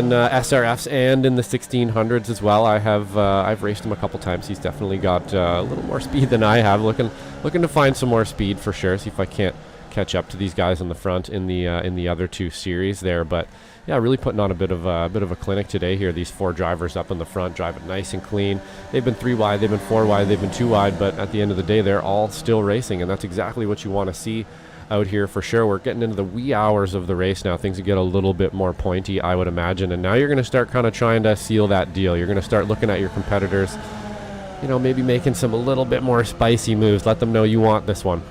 SRFs and in the 1600s as well. I've raced him a couple times. He's definitely got a little more speed than I have. Looking to find some more speed for sure. See if I can't catch up to these guys in the front in the other 2 series there. But yeah, really putting on a bit of a clinic today here. These 4 drivers up in the front, driving nice and clean. They've been 3 wide, they've been 4 wide, they've been 2 wide, but at the end of the day, they're all still racing, and that's exactly what you want to see out here for sure. We're getting into the wee hours of the race now. Things get a little bit more pointy, I would imagine, and now you're going to start kind of trying to seal that deal. You're going to start looking at your competitors, maybe making some a little bit more spicy moves. Let them know you want this one.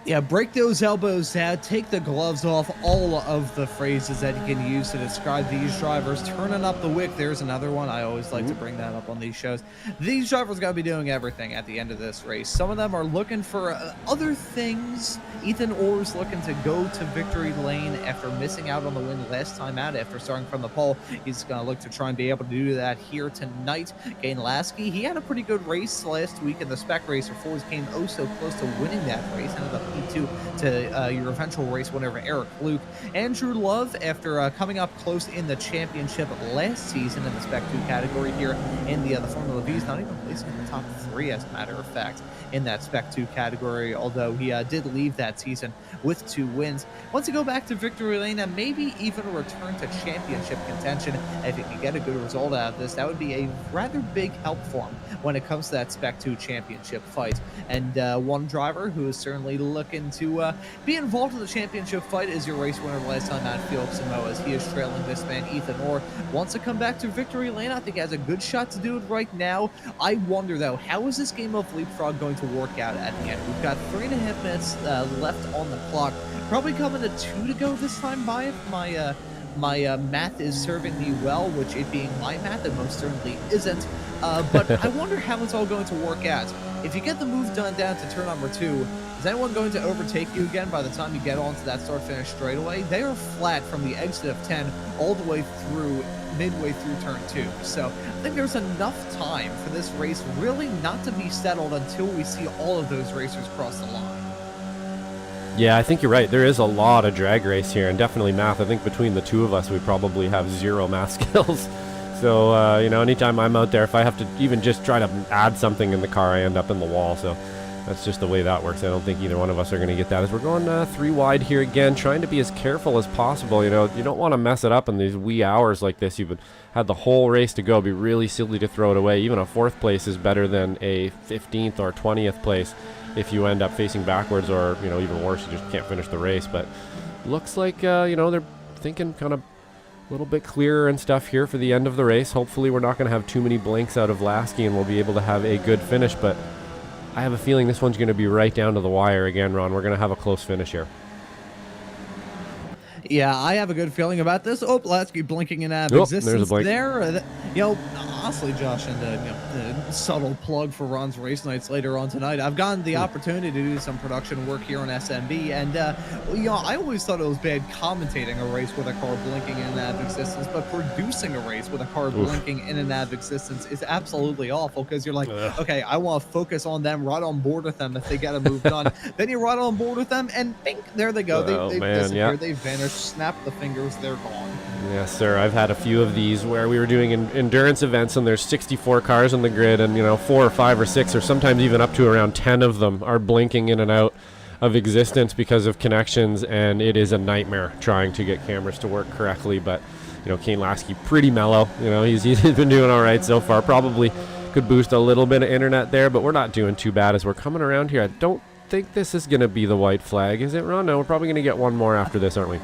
Yeah, break those elbows out, take the gloves off, all of the phrases that you can use to describe these drivers. Turning up the wick, there's another one. I always like to bring that up on these shows. These drivers got to be doing everything at the end of this race. Some of them are looking for other things. Ethan Orr's looking to go to victory lane after missing out on the win last time out after starting from the pole. He's going to look to try and be able to do that here tonight. Gain Lasky, he had a pretty good race last week in the spec race before he came oh so close to winning that race. Ended up P2 to your eventual race winner, Eric Luke. Andrew Love, after coming up close in the championship last season in the Spec 2 category here in the Formula V, not even placing in the top 3, as a matter of fact, in that Spec 2 category, although he did leave that season with 2 wins. Once you go back to victory lane and maybe even return to championship contention, if you can get a good result out of this, that would be a rather big help for him when it comes to that Spec 2 championship fight. And one driver who is certainly looking to be involved in the championship fight is your race winner last time out, Felix Samoas. He is trailing this man, Ethan Orr. Wants to come back to victory lane. I think he has a good shot to do it right now. I wonder, though, how is this game of Leapfrog going to work out at the end? We've got 3.5 minutes left on the clock. Probably coming to 2 to go this time by if my math is serving me well, which it being my math, it most certainly isn't. But I wonder how it's all going to work out. If you get the move done down to turn number 2, is anyone going to overtake you again by the time you get onto that start-finish straightaway? They are flat from the exit of 10 all the way through, midway through turn 2. So I think there's enough time for this race really not to be settled until we see all of those racers cross the line. Yeah, I think you're right. There is a lot of drag race here, and definitely math. I think between the 2 of us, we probably have 0 math skills. So, anytime I'm out there, if I have to even just try to add something in the car, I end up in the wall. So that's just the way that works. I don't think either one of us are going to get that. As we're going 3 wide here again, trying to be as careful as possible. You don't want to mess it up in these wee hours like this. You've had the whole race to go. It'd be really silly to throw it away. Even a 4th place is better than a 15th or 20th place if you end up facing backwards, or even worse, you just can't finish the race. But looks like they're thinking kind of a little bit clearer and stuff here for the end of the race. Hopefully we're not going to have too many blanks out of Lasky and we'll be able to have a good finish, but I have a feeling this one's going to be right down to the wire again, Ron. We're going to have a close finish here. Yeah, I have a good feeling about this. Oh, Lasky blinking in existence there's a blink. there. honestly, Josh, and the subtle plug for Ron's race nights later on tonight, I've gotten the opportunity to do some production work here on SMB, and I always thought it was bad commentating a race with a car blinking in and out of existence, but producing a race with a car blinking in and out of existence is absolutely awful, because you're like, okay, I want to focus on them, right on board with them if they get a move done. Then you're right on board with them, and bing, there they go. They disappear, they vanish, snap the fingers, they're gone. Yes, sir. I've had a few of these where we were doing endurance events, and there's 64 cars on the grid, and 4 or 5 or 6 or sometimes even up to around 10 of them are blinking in and out of existence because of connections, and it is a nightmare trying to get cameras to work correctly. But Kane Lasky, pretty mellow. He's been doing all right so far. Probably could boost a little bit of internet there, but we're not doing too bad as we're coming around here. I don't think this is going to be the white flag, is it, Ron? No, we're probably going to get one more after this, aren't we?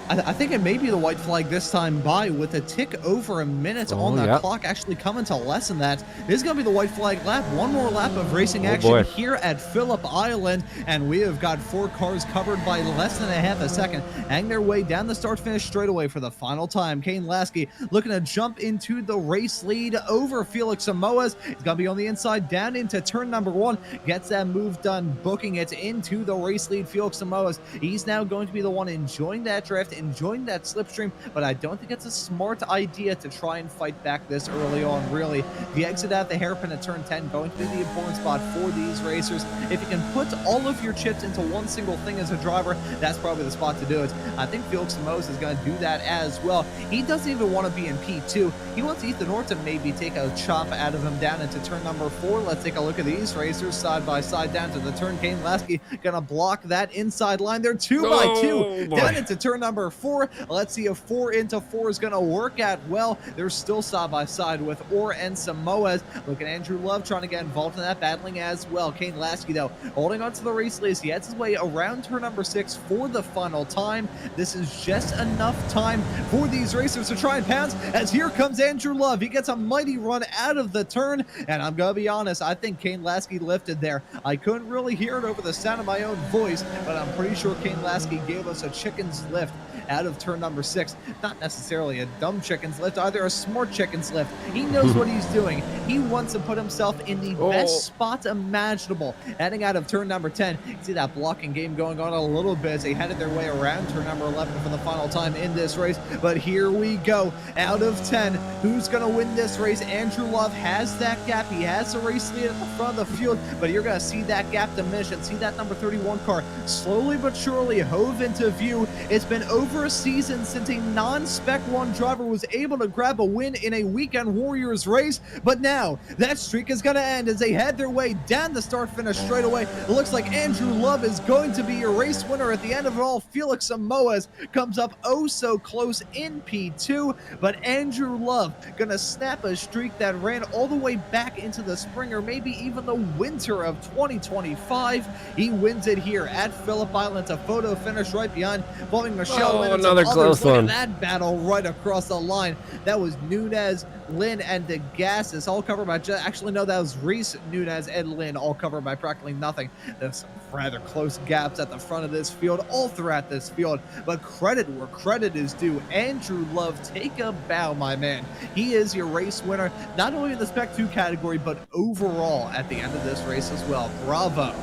I think it may be the white flag this time by, with a tick over a minute on that clock, actually coming to less than that. This is going to be the white flag lap. One more lap of racing action here at Phillip Island, and we have got 4 cars covered by less than a half a second, hang their way down the start-finish straightaway for the final time. Kane Lasky looking to jump into the race lead over Felix Samoas. He's going to be on the inside down into turn number 1, gets that move done, booking it into the race lead. Felix Samoas, he's now going to be the one enjoying that drift, enjoying that slipstream, but I don't think it's a smart idea to try and fight back this early on, really. The exit at the hairpin at turn 10 going to be the important spot for these racers. If you can put all of your chips into one single thing as a driver, that's probably the spot to do it. I think Felix Samoas is going to do that as well. He doesn't even want to be in P2. He wants Ethan Orr to maybe take a chop out of him down into turn number 4. Let's take a look at these racers side by side down to the turn. Kane Lasky going to block that inside line there, 2 by 2 down into turn number 4. Let's see if 4 into 4 is going to work out well. They're still side by side with Orr and Samoas. Look at Andrew Love trying to get involved in that battling as well. Kane Lasky, though, holding on to the race lead. He heads his way around turn number 6 for the final time. This is just enough time for these racers to try and pounce, as here comes Andrew Love. He gets a mighty run out of the turn, and I'm going to be honest, I think Kane Lasky lifted there. I couldn't really hear it over the sound of my own voice, but I'm pretty sure Kane Lasky gave us a chicken's lift out of turn number 6. Not necessarily a dumb chicken's lift, either a smart chicken's lift. He knows what he's doing. He wants to put himself in the best spot imaginable. Heading out of turn number 10, you see that blocking game going on a little bit as they headed their way around turn number 11 for the final time in this race. But here we go. Out of 10, who's going to win this race? Andrew Love has that gap. He has the race lead at the front of the field, but you're going to see that gap diminish and see that number 31 car slowly but surely hove into view. It's been over a season since a non-Spec 1 driver was able to grab a win in a Weekend Warriors race, but now that streak is going to end as they head their way down the start-finish straightaway. It looks like Andrew Love is going to be your race winner at the end of it all. Felix Samoas comes up oh so close in P2, but Andrew Love going to snap a streak that ran all the way back into the spring or maybe even the winter of 2025. He wins it here at Phillip Island. A photo finish right behind, following Michelle Lynn. Another close one. That battle right across the line. That was Nunez, Lynn, and DeGassis, all covered by actually no, that was Reese, Nunez, and Lynn, all covered by practically nothing. There's some rather close gaps at the front of this field, all throughout this field, but credit where credit is due. Andrew Love, take a bow, my man. He is your race winner, not only in the Spec 2 category, but overall at the end of this race as well. Bravo.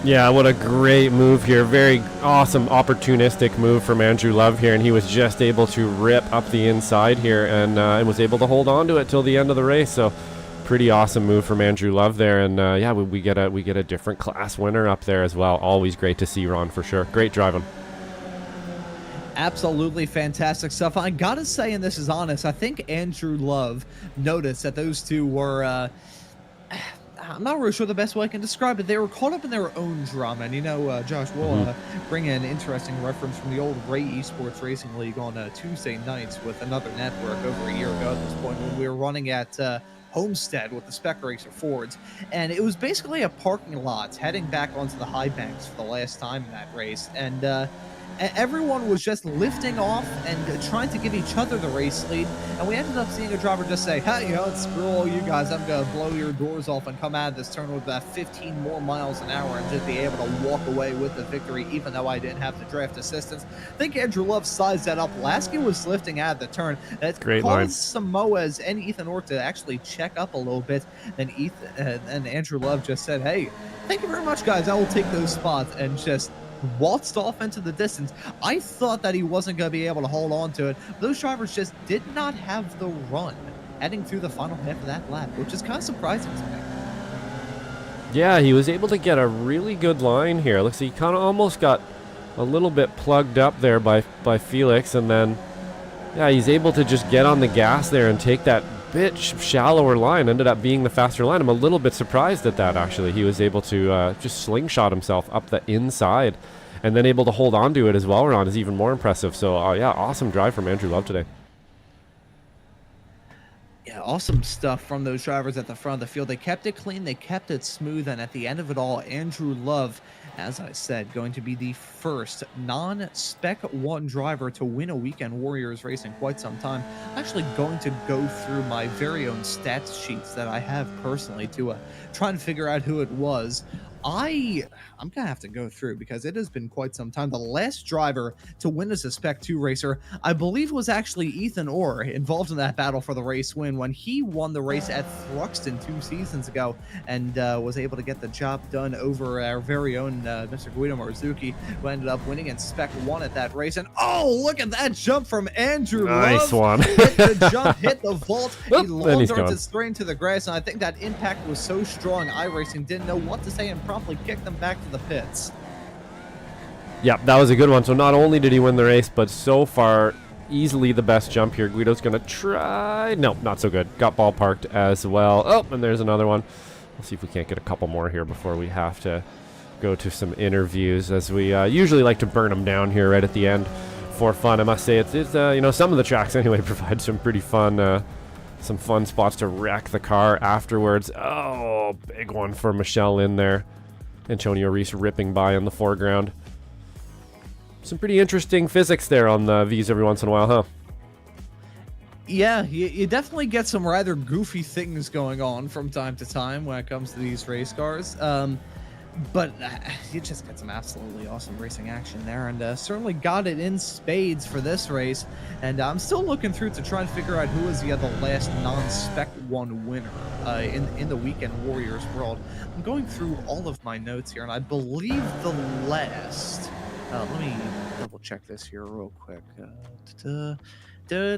Yeah, what a great move here. Very awesome, opportunistic move from Andrew Love here, and he was just able to rip up the inside here and was able to hold on to it till the end of the race. So pretty awesome move from Andrew Love there, and yeah, we get a different class winner up there as well. Always great to see, Ron, for sure. Great driving. Absolutely fantastic stuff. I gotta say, and this is honest, I think Andrew Love noticed that those two were I'm not really sure the best way I can describe it. They were caught up in their own drama. And, Josh, we'll bring in an interesting reference from the old Ray Esports Racing League on Tuesday nights with another network over a year ago at this point when we were running at Homestead with the Spec Racer Fords. And it was basically a parking lot heading back onto the high banks for the last time in that race. And everyone was just lifting off and trying to give each other the race lead, and we ended up seeing a driver just say, hey, you know, screw all you guys, I'm gonna blow your doors off and come out of this turn with about 15 more miles an hour and just be able to walk away with the victory, even though I didn't have the draft assistance. I think Andrew Love sized that up. Lasky was lifting out of the turn. That caused Samoas and Ethan Orr to actually check up a little bit, and Andrew Love just said, hey, thank you very much, guys, I will take those spots, and just waltzed off into the distance. I thought that he wasn't going to be able to hold on to it. Those drivers just did not have the run heading through the final half of that lap, which is kind of surprising to me. Yeah, he was able to get a really good line here. Looks like he kind of almost got a little bit plugged up there by Felix, and then yeah, he's able to just get on the gas there and take that bit shallower line. Ended up being the faster line. I'm a little bit surprised at that, actually. He was able to just slingshot himself up the inside and then able to hold on to it as well. Ron is even more impressive. So yeah, awesome drive from Andrew Love today. Yeah, awesome stuff from those drivers at the front of the field. They kept it clean, they kept it smooth, and at the end of it all, Andrew Love, as I said, going to be the first non-Spec 1 driver to win a Weekend Warriors race in quite some time. I'm actually going to go through my very own stats sheets that I have personally to try and figure out who it was. I'm gonna have to go through because it has been quite some time. The last driver to win as a Spec 2 racer, I believe, was actually Ethan Orr, involved in that battle for the race win when he won the race at Thruxton 2 seasons ago and was able to get the job done over our very own Mr. Guido Marzuki, who ended up winning in Spec 1 at that race. And oh, look at that jump from Andrew Nice Love. One. Hit the jump, hit the vault. He long darted gone. straight into the grass, and I think that impact was so strong, iRacing didn't know what to say and promptly kicked them back to the pits. Yep, that was a good one. So not only did he win the race, but so far easily the best jump here. Guido's gonna try. No, not so good. Got ball parked as well. Oh, and there's another one. We'll see if we can't get a couple more here before we have to go to some interviews, as we usually like to burn them down here right at the end for fun. I must say it's you know, some of the tracks anyway provide some pretty fun some fun spots to wreck the car afterwards. Oh, big one for Michelle in there. Antonio Reese ripping by in the foreground. Some pretty interesting physics there on the V's every once in a while, huh? Yeah, you definitely get some rather goofy things going on from time to time when it comes to these race cars. But you just get some absolutely awesome racing action there, and certainly got it in spades for this race. And I'm still looking through to try and figure out who was the last non-Spec 1 winner in the Weekend Warriors world. I'm going through all of my notes here, and I believe the last... let me double check this here real quick. Hey,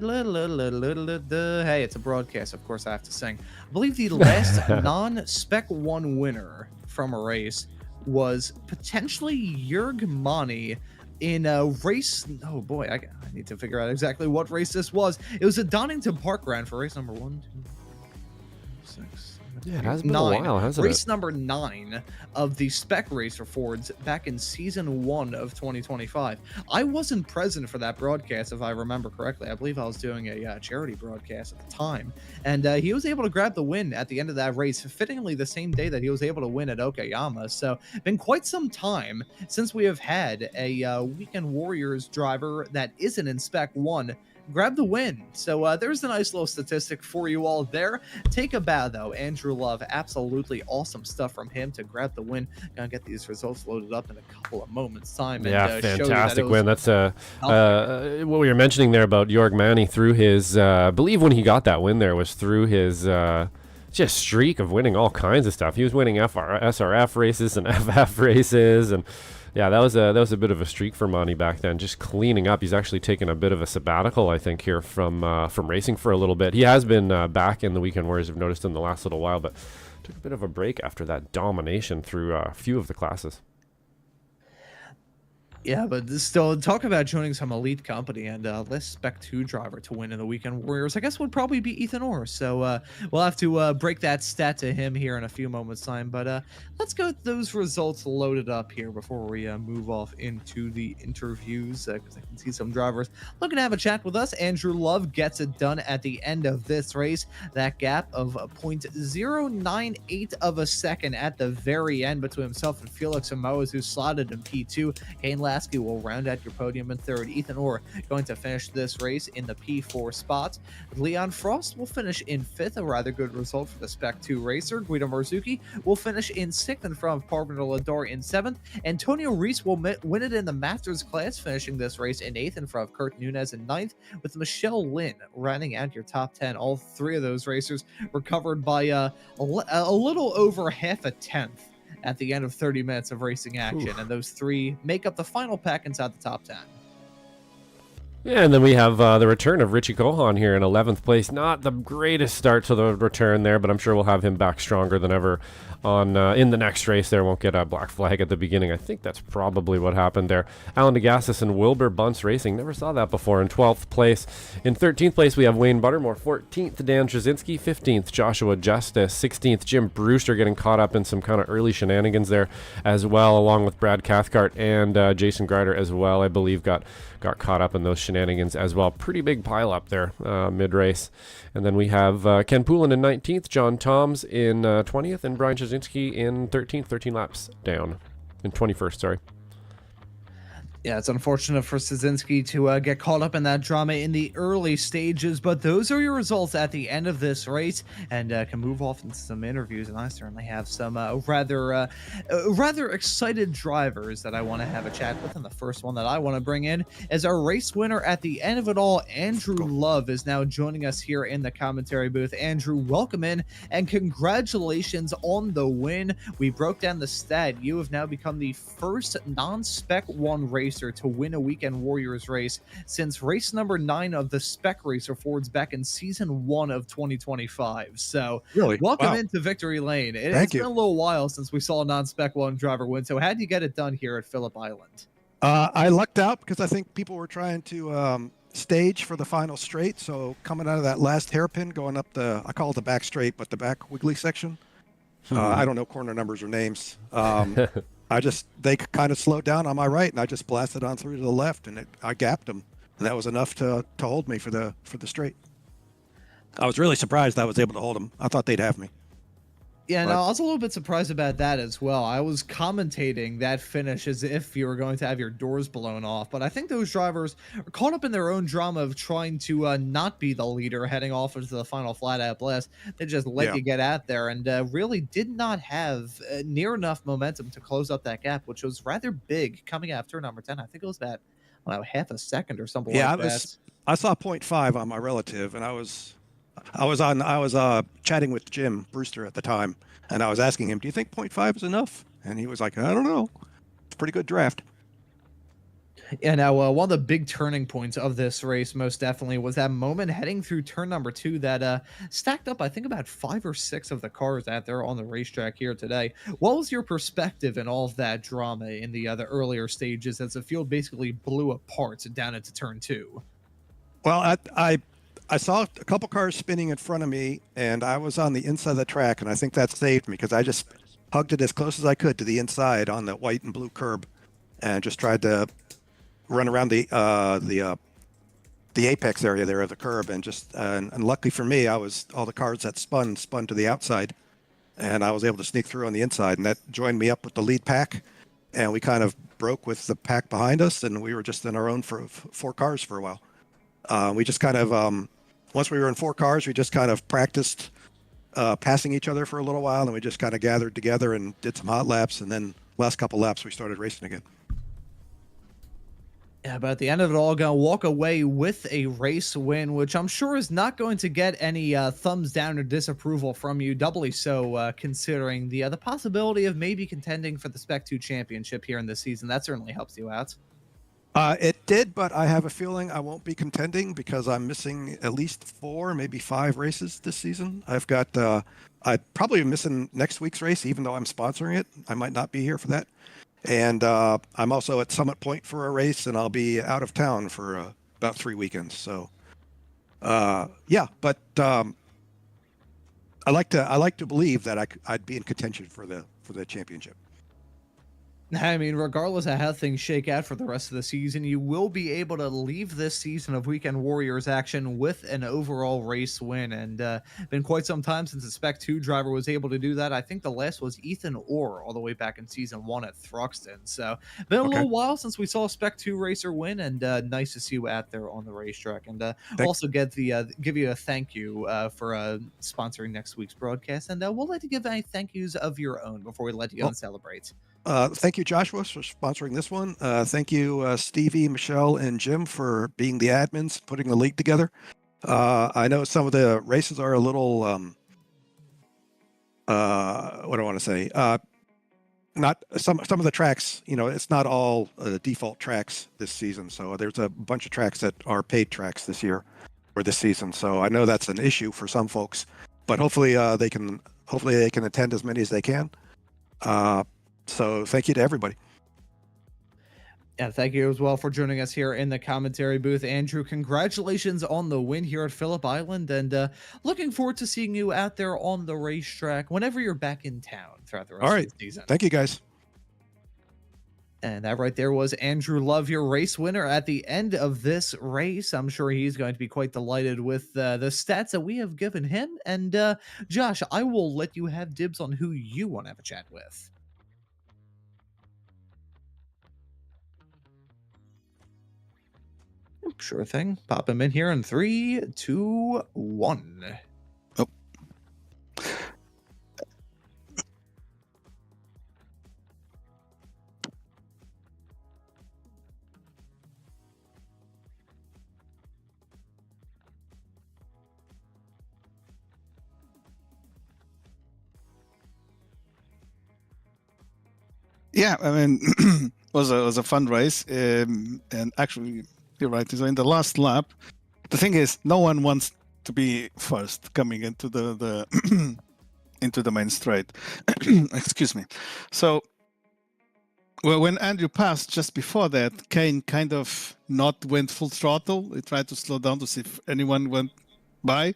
it's a broadcast, of course I have to sing. I believe the last non-Spec 1 winner from a race was potentially Jörg Mani in a race. Oh boy, I need to figure out exactly what race this was. It was a Donington Park round for race number 1, 2, 6. Yeah, it has been a while, hasn't it? Race number 9 of the Spec Racer Fords back in season 1 of 2025. I wasn't present for that broadcast, if I remember correctly. I believe I was doing a charity broadcast at the time. And he was able to grab the win at the end of that race, fittingly the same day that he was able to win at Okayama. So, been quite some time since we have had a Weekend Warriors driver that isn't in Spec 1 grab the win. So there's a nice little statistic for you all there. Take a bow, though. Andrew Love, absolutely awesome stuff from him to grab the win. Gonna get these results loaded up in a couple of moments' time. Yeah, and, fantastic win. That's what we were mentioning there about Jörg Mani through his, I believe when he got that win there was through his just streak of winning all kinds of stuff. He was winning SRF races and FF races, and yeah, that was a bit of a streak for Mani back then, just cleaning up. He's actually taken a bit of a sabbatical, I think, here from racing for a little bit. He has been back in the Weekend Warriors, I've noticed, in the last little while, but took a bit of a break after that domination through a few of the classes. Yeah, but still, talk about joining some elite company, and last Spec 2 driver to win in the Weekend Warriors, I guess, would probably be Ethan Orr. So we'll have to break that stat to him here in a few moments' time. But let's get those results loaded up here before we move off into the interviews, because I can see some drivers looking to have a chat with us. Andrew Love gets it done at the end of this race. That gap of 0.098 of a second at the very end between himself and Felix Samoas, who slotted in P2. Kane Lasky will round out your podium in third. Ethan Orr going to finish this race in the P4 spot. Leon Frost will finish in fifth, a rather good result for the Spec 2 racer. Guido Marzuki will finish in sixth in front of Parvin Lador in seventh. Antonio Reese will win it in the Masters class, finishing this race in eighth in front of Kurt Nunez in ninth, with Michelle Lynn rounding out your top 10. All three of those racers were covered by a little over half a tenth at the end of 30 minutes of racing action. Ooh. And those three make up the final pack inside the top 10. Yeah, and then we have the return of Richie Kohan here in 11th place. Not the greatest start to the return there, but I'm sure we'll have him back stronger than ever on in the next race there. Won't get a black flag at the beginning. I think that's probably what happened there. Alan DeGassis and Wilbur Bunce Racing. Never saw that before in 12th place. In 13th place, we have Wayne Buttermore. 14th, Dan Trzynski. 15th, Joshua Justice. 16th, Jim Brewster getting caught up in some kind of early shenanigans there as well, along with Brad Cathcart and Jason Greider as well, I believe, got caught up in those shenanigans as well. Pretty big pile up there mid-race. And then we have Ken Poulin in 19th, John Toms in 20th, and Brian Trzynski in 13th, 13 laps down. In 21st, sorry. Yeah, it's unfortunate for Szczynski to get caught up in that drama in the early stages, but those are your results at the end of this race, and can move off into some interviews. And I certainly have some rather excited drivers that I want to have a chat with. And the first one that I want to bring in is our race winner at the end of it all. Andrew Love is now joining us here in the commentary booth. Andrew, welcome in, and congratulations on the win. We broke down the stat. You have now become the first non-Spec 1 racer to win a Weekend Warriors race since race number 9 of the Spec Racer Fords back in season 1 of 2025. So really, welcome into victory lane. It's been a little while since we saw a non-Spec 1 driver win. So how did you get it done here at Phillip Island? I lucked out because I think people were trying to stage for the final straight. So coming out of that last hairpin, going up I call it the back straight, but the back wiggly section. I don't know corner numbers or names. They kind of slowed down on my right, and I just blasted on through to the left, and I gapped them, and that was enough to hold me for the straight. I was really surprised I was able to hold them. I thought they'd have me. Yeah, no, I was a little bit surprised about that as well. I was commentating that finish as if you were going to have your doors blown off, but I think those drivers are caught up in their own drama of trying to not be the leader heading off into the final flat-out blast. They just let you get out there and really did not have near enough momentum to close up that gap, which was rather big coming after number 10. I think it was about half a second or something like that. I saw 0.5 on my relative, and I was chatting with Jim Brewster at the time, and I was asking him, do you think 0.5 is enough? And he was like, I don't know. It's a pretty good draft. Yeah, now one of the big turning points of this race most definitely was that moment heading through turn number 2 that stacked up, I think, about 5 or 6 of the cars out there on the racetrack here today. What was your perspective in all of that drama in the earlier stages as the field basically blew apart down into turn 2? Well, I saw a couple cars spinning in front of me, and I was on the inside of the track, and I think that saved me because I just hugged it as close as I could to the inside on the white and blue curb, and just tried to run around the apex area there of the curb, and and luckily for me, all the cars that spun to the outside, and I was able to sneak through on the inside, and that joined me up with the lead pack, and we kind of broke with the pack behind us, and we were just in our own for 4 cars for a while. We just kind of once we were in 4 cars, we just kind of practiced passing each other for a little while, and we just kind of gathered together and did some hot laps, and then last couple laps we started racing again. Yeah, but at the end of it all, going to walk away with a race win, which I'm sure is not going to get any thumbs down or disapproval from you, doubly so considering the possibility of maybe contending for the Spec 2 championship here in this season. That certainly helps you out. It did, but I have a feeling I won't be contending because I'm missing at least 4, maybe 5 races this season. I've got, I'd probably be missing next week's race, even though I'm sponsoring it. I might not be here for that. And I'm also at Summit Point for a race, and I'll be out of town for about 3 weekends. So, yeah, but I like to believe that I'd be in contention for the championship. I mean, regardless of how things shake out for the rest of the season, you will be able to leave this season of Weekend Warriors action with an overall race win. And been quite some time since a Spec 2 driver was able to do that. I think the last was Ethan Orr all the way back in Season 1 at Thruxton. So been a little while since we saw a Spec 2 racer win, and nice to see you out there on the racetrack. And also give you a thank you for sponsoring next week's broadcast. And we'll let you give any thank yous of your own before we let you go and celebrate. Thank you, Joshua, for sponsoring this one. Thank you, Stevie, Michelle, and Jim for being the admins, putting the league together. I know some of the races are a little, what do I want to say? Not some of the tracks, it's not all default tracks this season. So there's a bunch of tracks that are paid tracks this year or this season. So I know that's an issue for some folks, but hopefully they can attend as many as they can. So thank you to everybody. Yeah, thank you as well for joining us here in the commentary booth. Andrew, congratulations on the win here at Phillip Island, and looking forward to seeing you out there on the racetrack whenever you're back in town throughout the rest of the season. Thank you, guys. And that right there was Andrew Love, your race winner at the end of this race. I'm sure he's going to be quite delighted with the stats that we have given him. And Josh, I will let you have dibs on who you want to have a chat with. Sure thing. Pop him in here in 3, 2, 1. Oh. Yeah, I mean, was a fun race, and actually, you're right. So in the last lap, the thing is, no one wants to be first coming into the into the main straight. Excuse me. So, well, when Andrew passed just before that, Kane kind of not went full throttle. He tried to slow down to see if anyone went by.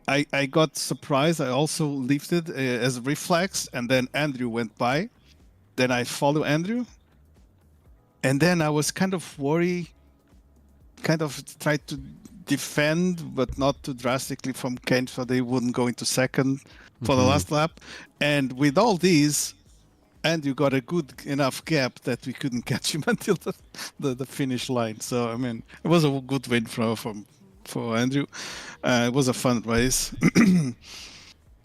I got surprised. I also lifted as a reflex, and then Andrew went by. Then I follow Andrew, and then I was kind of worried, kind of tried to defend, but not too drastically from Kane, so they wouldn't go into second for the last lap. And with all these, Andrew got a good enough gap that we couldn't catch him until the finish line. So I mean, it was a good win for Andrew. It was a fun race.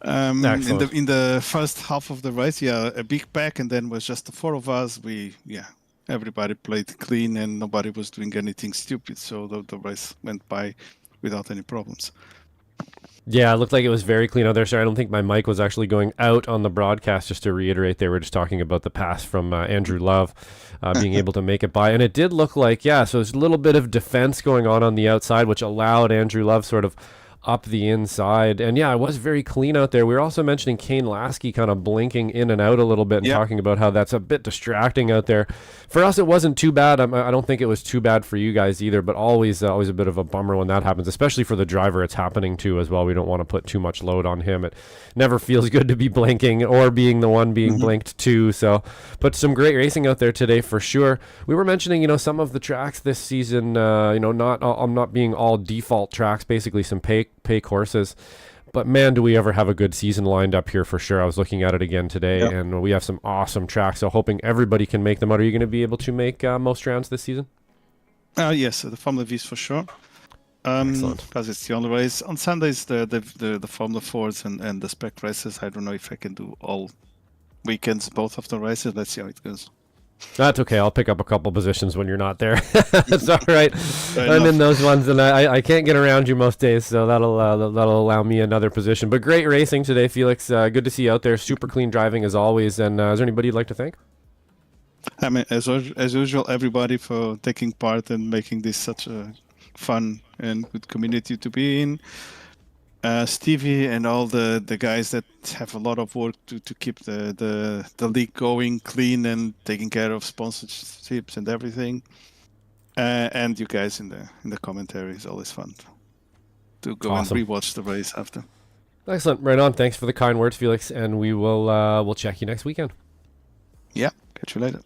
In the first half of the race, a big pack, and then was just the 4 of us. Everybody played clean and nobody was doing anything stupid, so the race went by without any problems. Yeah, it looked like it was very clean out there. Sorry, I don't think my mic was actually going out on the broadcast. Just to reiterate, they were just talking about the pass from Andrew Love being able to make it by. And it did look like, so there's a little bit of defense going on the outside, which allowed Andrew Love sort of up the inside. And it was very clean out there. We were also mentioning Kane Lasky kind of blinking in and out a little bit and talking about how that's a bit distracting out there. For us, it wasn't too bad. I don't think it was too bad for you guys either, but always a bit of a bummer when that happens, especially for the driver it's happening to as well. We don't want to put too much load on him. It never feels good to be blinking or being the one being blinked to. So, but some great racing out there today for sure. We were mentioning, some of the tracks this season, not being all default tracks, basically some pay courses, but man, do we ever have a good season lined up here for sure. I was looking at it again today, and we have some awesome tracks, so hoping everybody can make them out. Are you going to be able to make most rounds this season? Yes, the Formula V's for sure. Because it's the only race. On Sundays, the Formula Fords and the Spec races. I don't know if I can do all weekends, both of the races. Let's see how it goes. That's okay. I'll pick up a couple positions when you're not there. That's all right. I'm in those ones, and I can't get around you most days, so that'll allow me another position. But great racing today, Felix. Good to see you out there. Super clean driving as always. And is there anybody you'd like to thank? I mean, as usual, everybody for taking part and making this such a fun and good community to be in. Stevie and all the guys that have a lot of work to keep the league going clean and taking care of sponsorships and everything. And you guys in the commentary is always fun to go and rewatch the race after. Excellent. Right on. Thanks for the kind words, Felix, and we will we'll check you next weekend. Yeah. Catch you later.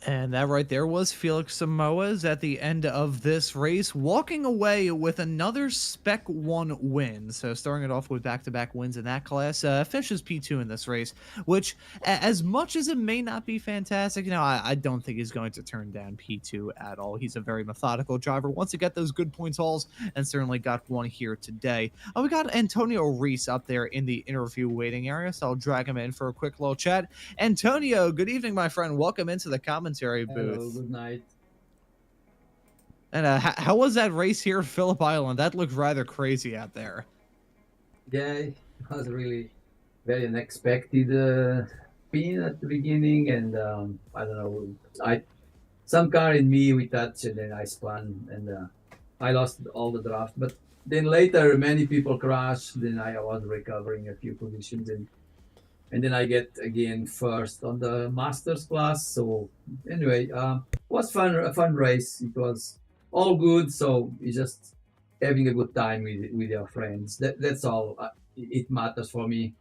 And that right there was Felix Samoas at the end of this race, walking away with another Spec 1 win. So starting it off with back-to-back wins in that class, finishes P2 in this race, which as much as it may not be fantastic, I don't think he's going to turn down P2 at all. He's a very methodical driver, wants to get those good points hauls, and certainly got one here today. We got Antonio Reese up there in the interview waiting area, so I'll drag him in for a quick little chat. Antonio, good evening, my friend. Welcome into the commentary booth. Hello, good night. And how was that race here at Phillip Island? That looked rather crazy out there. Yeah, it was really very unexpected spin at the beginning, and I don't know. Some car in me we touched, and then I spun, and I lost all the draft. But then later, many people crashed. Then I was recovering a few positions, and then I get again first on the Masters class. So anyway, it was fun, a fun race. It was all good. So it's just having a good time with your friends. That's all. It matters for me.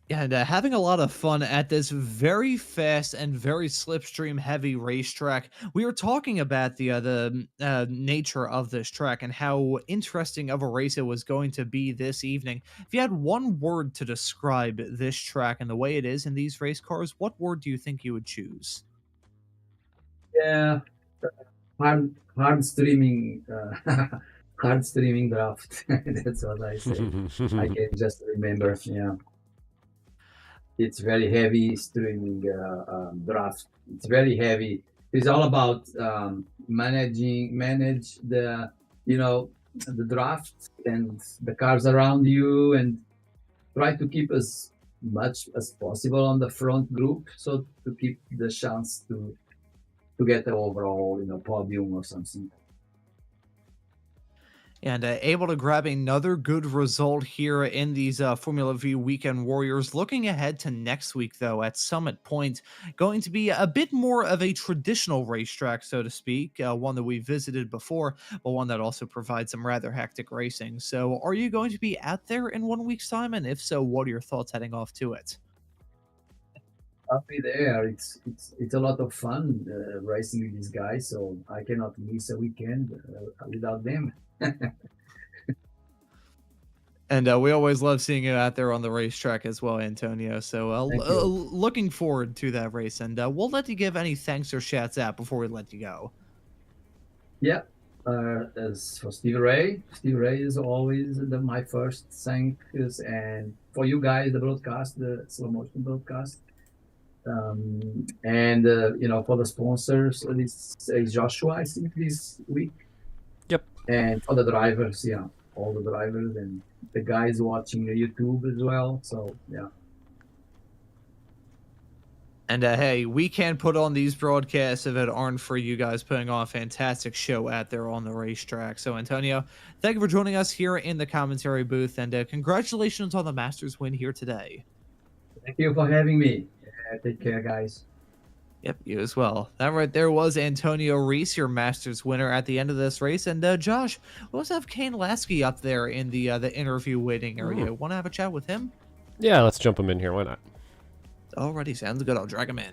Yeah, and having a lot of fun at this very fast and very slipstream heavy racetrack. We were talking about the nature of this track and how interesting of a race it was going to be this evening. If you had one word to describe this track and the way it is in these race cars, what word do you think you would choose? Yeah, hard streaming, hard streaming draft. That's what I say. I can just remember. Yeah. It's very heavy streaming draft. It's very heavy. It's all about manage the the draft and the cars around you, and try to keep as much as possible on the front group, so to keep the chance to get the overall podium or something. And able to grab another good result here in these Formula V Weekend Warriors. Looking ahead to next week, though, at Summit Point, going to be a bit more of a traditional racetrack, so to speak, one that we visited before, but one that also provides some rather hectic racing. So are you going to be out there in 1 week's time? And if so, what are your thoughts heading off to it? I'll be there. It's a lot of fun racing with these guys, so I cannot miss a weekend without them. And we always love seeing you out there on the racetrack as well, Antonio. So looking forward to that race. And we'll let you give any thanks or shouts out before we let you go. Yeah. As for Steve Ray is always my first thanks. And for you guys, the broadcast, the slow motion broadcast. And for the sponsors, this is Joshua, I think, this week. Yep. And for the drivers, all the drivers and the guys watching the YouTube as well. So yeah. And hey, we can't put on these broadcasts if it aren't for you guys putting on a fantastic show out there on the racetrack. So Antonio, thank you for joining us here in the commentary booth, and congratulations on the Masters win here today. Thank you for having me. Take care, guys. Yep, you as well. That right there was Antonio Reese, your Masters winner at the end of this race. And Josh, we also have Kane Lasky up there in the interview waiting area. Want to have a chat with him? Yeah, let's jump him in here. Why not? Alrighty, sounds good. I'll drag him in.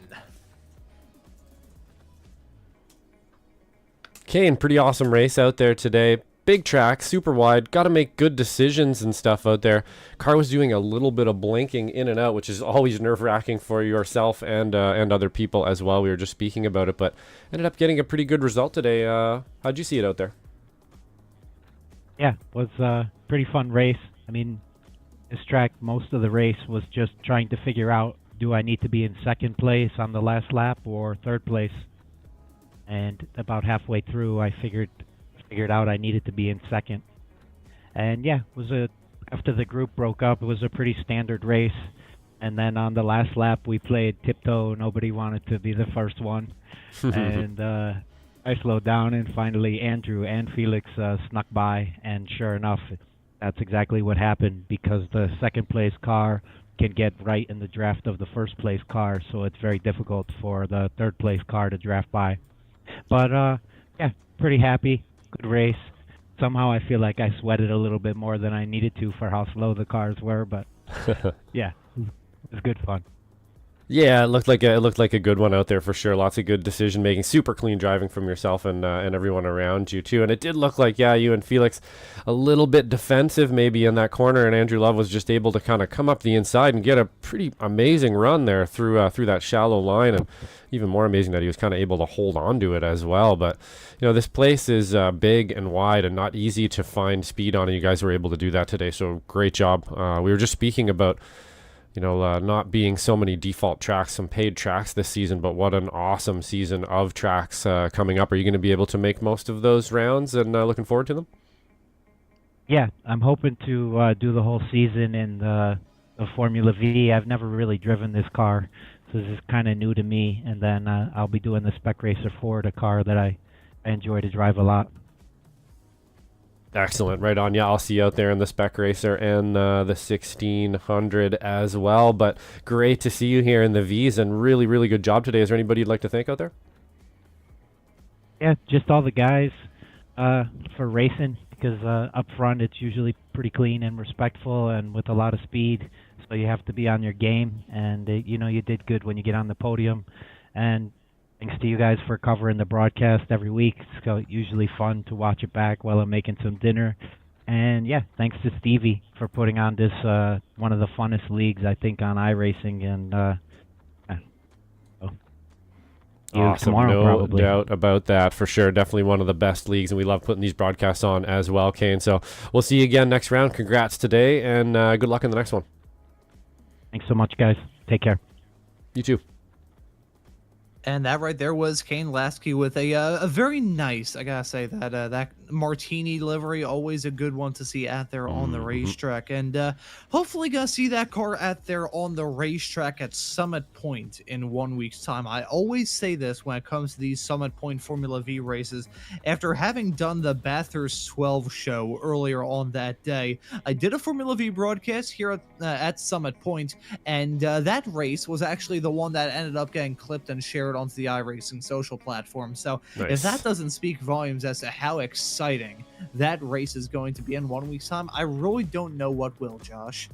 Kane, pretty awesome race out there today. Big track, super wide, got to make good decisions and stuff out there. Car was doing a little bit of blinking in and out, which is always nerve-wracking for yourself and other people as well. We were just speaking about it, but ended up getting a pretty good result today. How'd you see it out there? Yeah, it was a pretty fun race. I mean, this track, most of the race was just trying to figure out, do I need to be in second place on the last lap or third place? And about halfway through, I figured out I needed to be in second. And yeah, after the group broke up, it was a pretty standard race. And then on the last lap, we played tiptoe. Nobody wanted to be the first one. And I slowed down, and finally Andrew and Felix snuck by. And sure enough, that's exactly what happened, because the second place car can get right in the draft of the first place car. So it's very difficult for the third place car to draft by. But yeah, pretty happy. Good race. Somehow I feel like I sweated a little bit more than I needed to for how slow the cars were, but yeah, it was good fun. Yeah, it looked like a good one out there for sure. Lots of good decision making, super clean driving from yourself and everyone around you too. And it did look like, yeah, you and Felix a little bit defensive maybe in that corner, and Andrew Love was just able to kind of come up the inside and get a pretty amazing run there through that shallow line, and even more amazing that he was kind of able to hold on to it as well. But this place is big and wide and not easy to find speed on, and you guys were able to do that today. So great job. We were just speaking about not being so many default tracks, some paid tracks this season, but what an awesome season of tracks coming up. Are you going to be able to make most of those rounds and looking forward to them? Yeah, I'm hoping to do the whole season in the Formula V. I've never really driven this car, so this is kind of new to me. And then I'll be doing the Spec Racer Ford, a car that I enjoy to drive a lot. Excellent. Right on. Yeah, I'll see you out there in the Spec Racer and the 1600 as well. But great to see you here in the Vs, and really, really good job today. Is there anybody you'd like to thank out there? Yeah, just all the guys for racing, because up front it's usually pretty clean and respectful and with a lot of speed. So you have to be on your game, and you did good when you get on the podium. And thanks to you guys for covering the broadcast every week. It's usually fun to watch it back while I'm making some dinner. And yeah, thanks to Stevie for putting on this one of the funnest leagues, I think, on iRacing. And awesome. Tomorrow, No probably. doubt about that, for sure. Definitely one of the best leagues, and we love putting these broadcasts on as well, Kane. So we'll see you again next round. Congrats today, and good luck in the next one. Thanks so much, guys. Take care. You too. And that right there was Kane Lasky with a very nice, I gotta say, that martini livery, always a good one to see out there on the racetrack. And hopefully gonna see that car out there on the racetrack at Summit Point in 1 week's time. I always say this when it comes to these Summit Point Formula V races. After having done the Bathurst 12 show earlier on that day, I did a Formula V broadcast here at Summit Point, and that race was actually the one that ended up getting clipped and shared onto the iRacing social platform. So Nice. if that doesn't speak volumes as to how exciting that race is going to be in 1 week's time, I really don't know what will, Josh.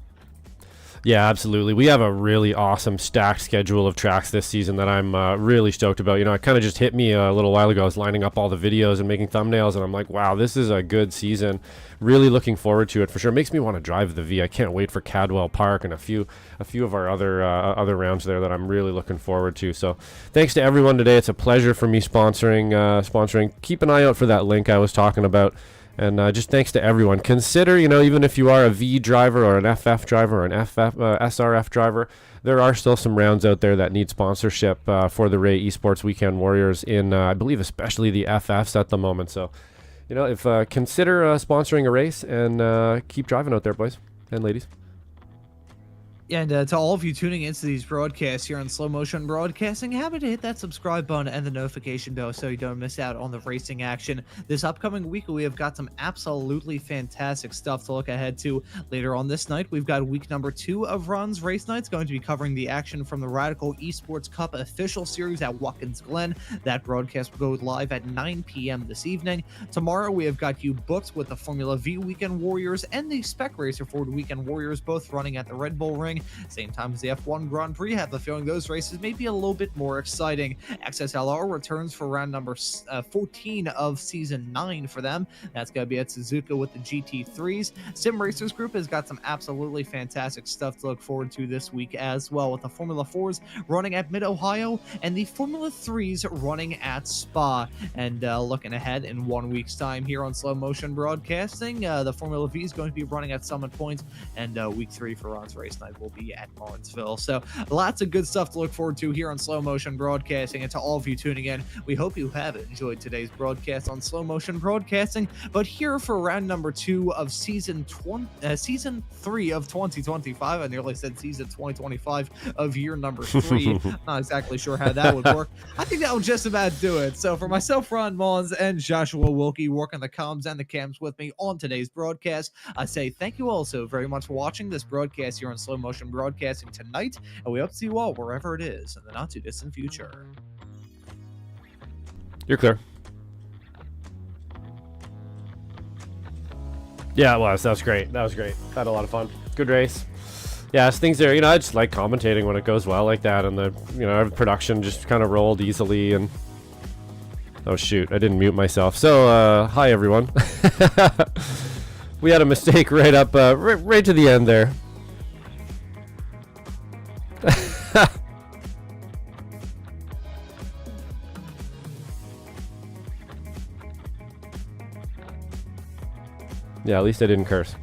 Yeah, absolutely. We have a really awesome stacked schedule of tracks this season that I'm really stoked about. It kind of just hit me a little while ago. I was lining up all the videos and making thumbnails, and I'm like, wow, this is a good season. Really looking forward to it for sure. It makes me want to drive the V. I can't wait for Cadwell Park and a few of our other rounds there that I'm really looking forward to. So thanks to everyone today. It's a pleasure for me sponsoring. Keep an eye out for that link I was talking about. And just thanks to everyone. Consider, even if you are a V driver or an FF driver or an SRF driver, there are still some rounds out there that need sponsorship for the Ray Esports Weekend Warriors in, I believe, especially the FFs at the moment. So, if consider sponsoring a race, and keep driving out there, boys and ladies. And to all of you tuning into these broadcasts here on Slow Motion Broadcasting, happy to hit that subscribe button and the notification bell so you don't miss out on the racing action. This upcoming week, we have got some absolutely fantastic stuff to look ahead to. Later on this night, we've got week number 2 of Ron's Race Nights, going to be covering the action from the Radical Esports Cup official series at Watkins Glen. That broadcast will go live at 9 p.m. this evening. Tomorrow, we have got you booked with the Formula V Weekend Warriors and the Spec Racer Ford Weekend Warriors, both running at the Red Bull Ring. Same time as the F1 Grand Prix. Have the feeling those races may be a little bit more exciting. XSLR returns for round number 14 of season 9 for them. That's going to be at Suzuka with the GT3s. Sim Racers Group has got some absolutely fantastic stuff to look forward to this week as well, with the Formula 4s running at Mid-Ohio and the Formula 3s running at Spa. And looking ahead in 1 week's time here on Slow Motion Broadcasting, the Formula V is going to be running at Summit Point, and week 3 for Ron's Race Night will be at Lawrenceville. So lots of good stuff to look forward to here on Slow Motion Broadcasting. And to all of you tuning in, we hope you have enjoyed today's broadcast on Slow Motion Broadcasting. But here for round number 2 of season 3 of 2025, I nearly said season 2025 of year number 3. Not exactly sure how that would work. I think that will just about do it. So for myself, Ron Maunz, and Joshua Wilkie working the comms and the cams with me on today's broadcast, I say thank you all so very much for watching this broadcast here on Slow Motion Broadcasting tonight, and we hope to see you all wherever it is in the not too distant future. You're clear. Yeah, it was. That was great. Had a lot of fun. Good race. yeah, as things are, I just like commentating when it goes well like that, and the production just kind of rolled easily. And oh shoot, I didn't mute myself. So hi everyone. We had a mistake right up right to the end there. Yeah, at least I didn't curse.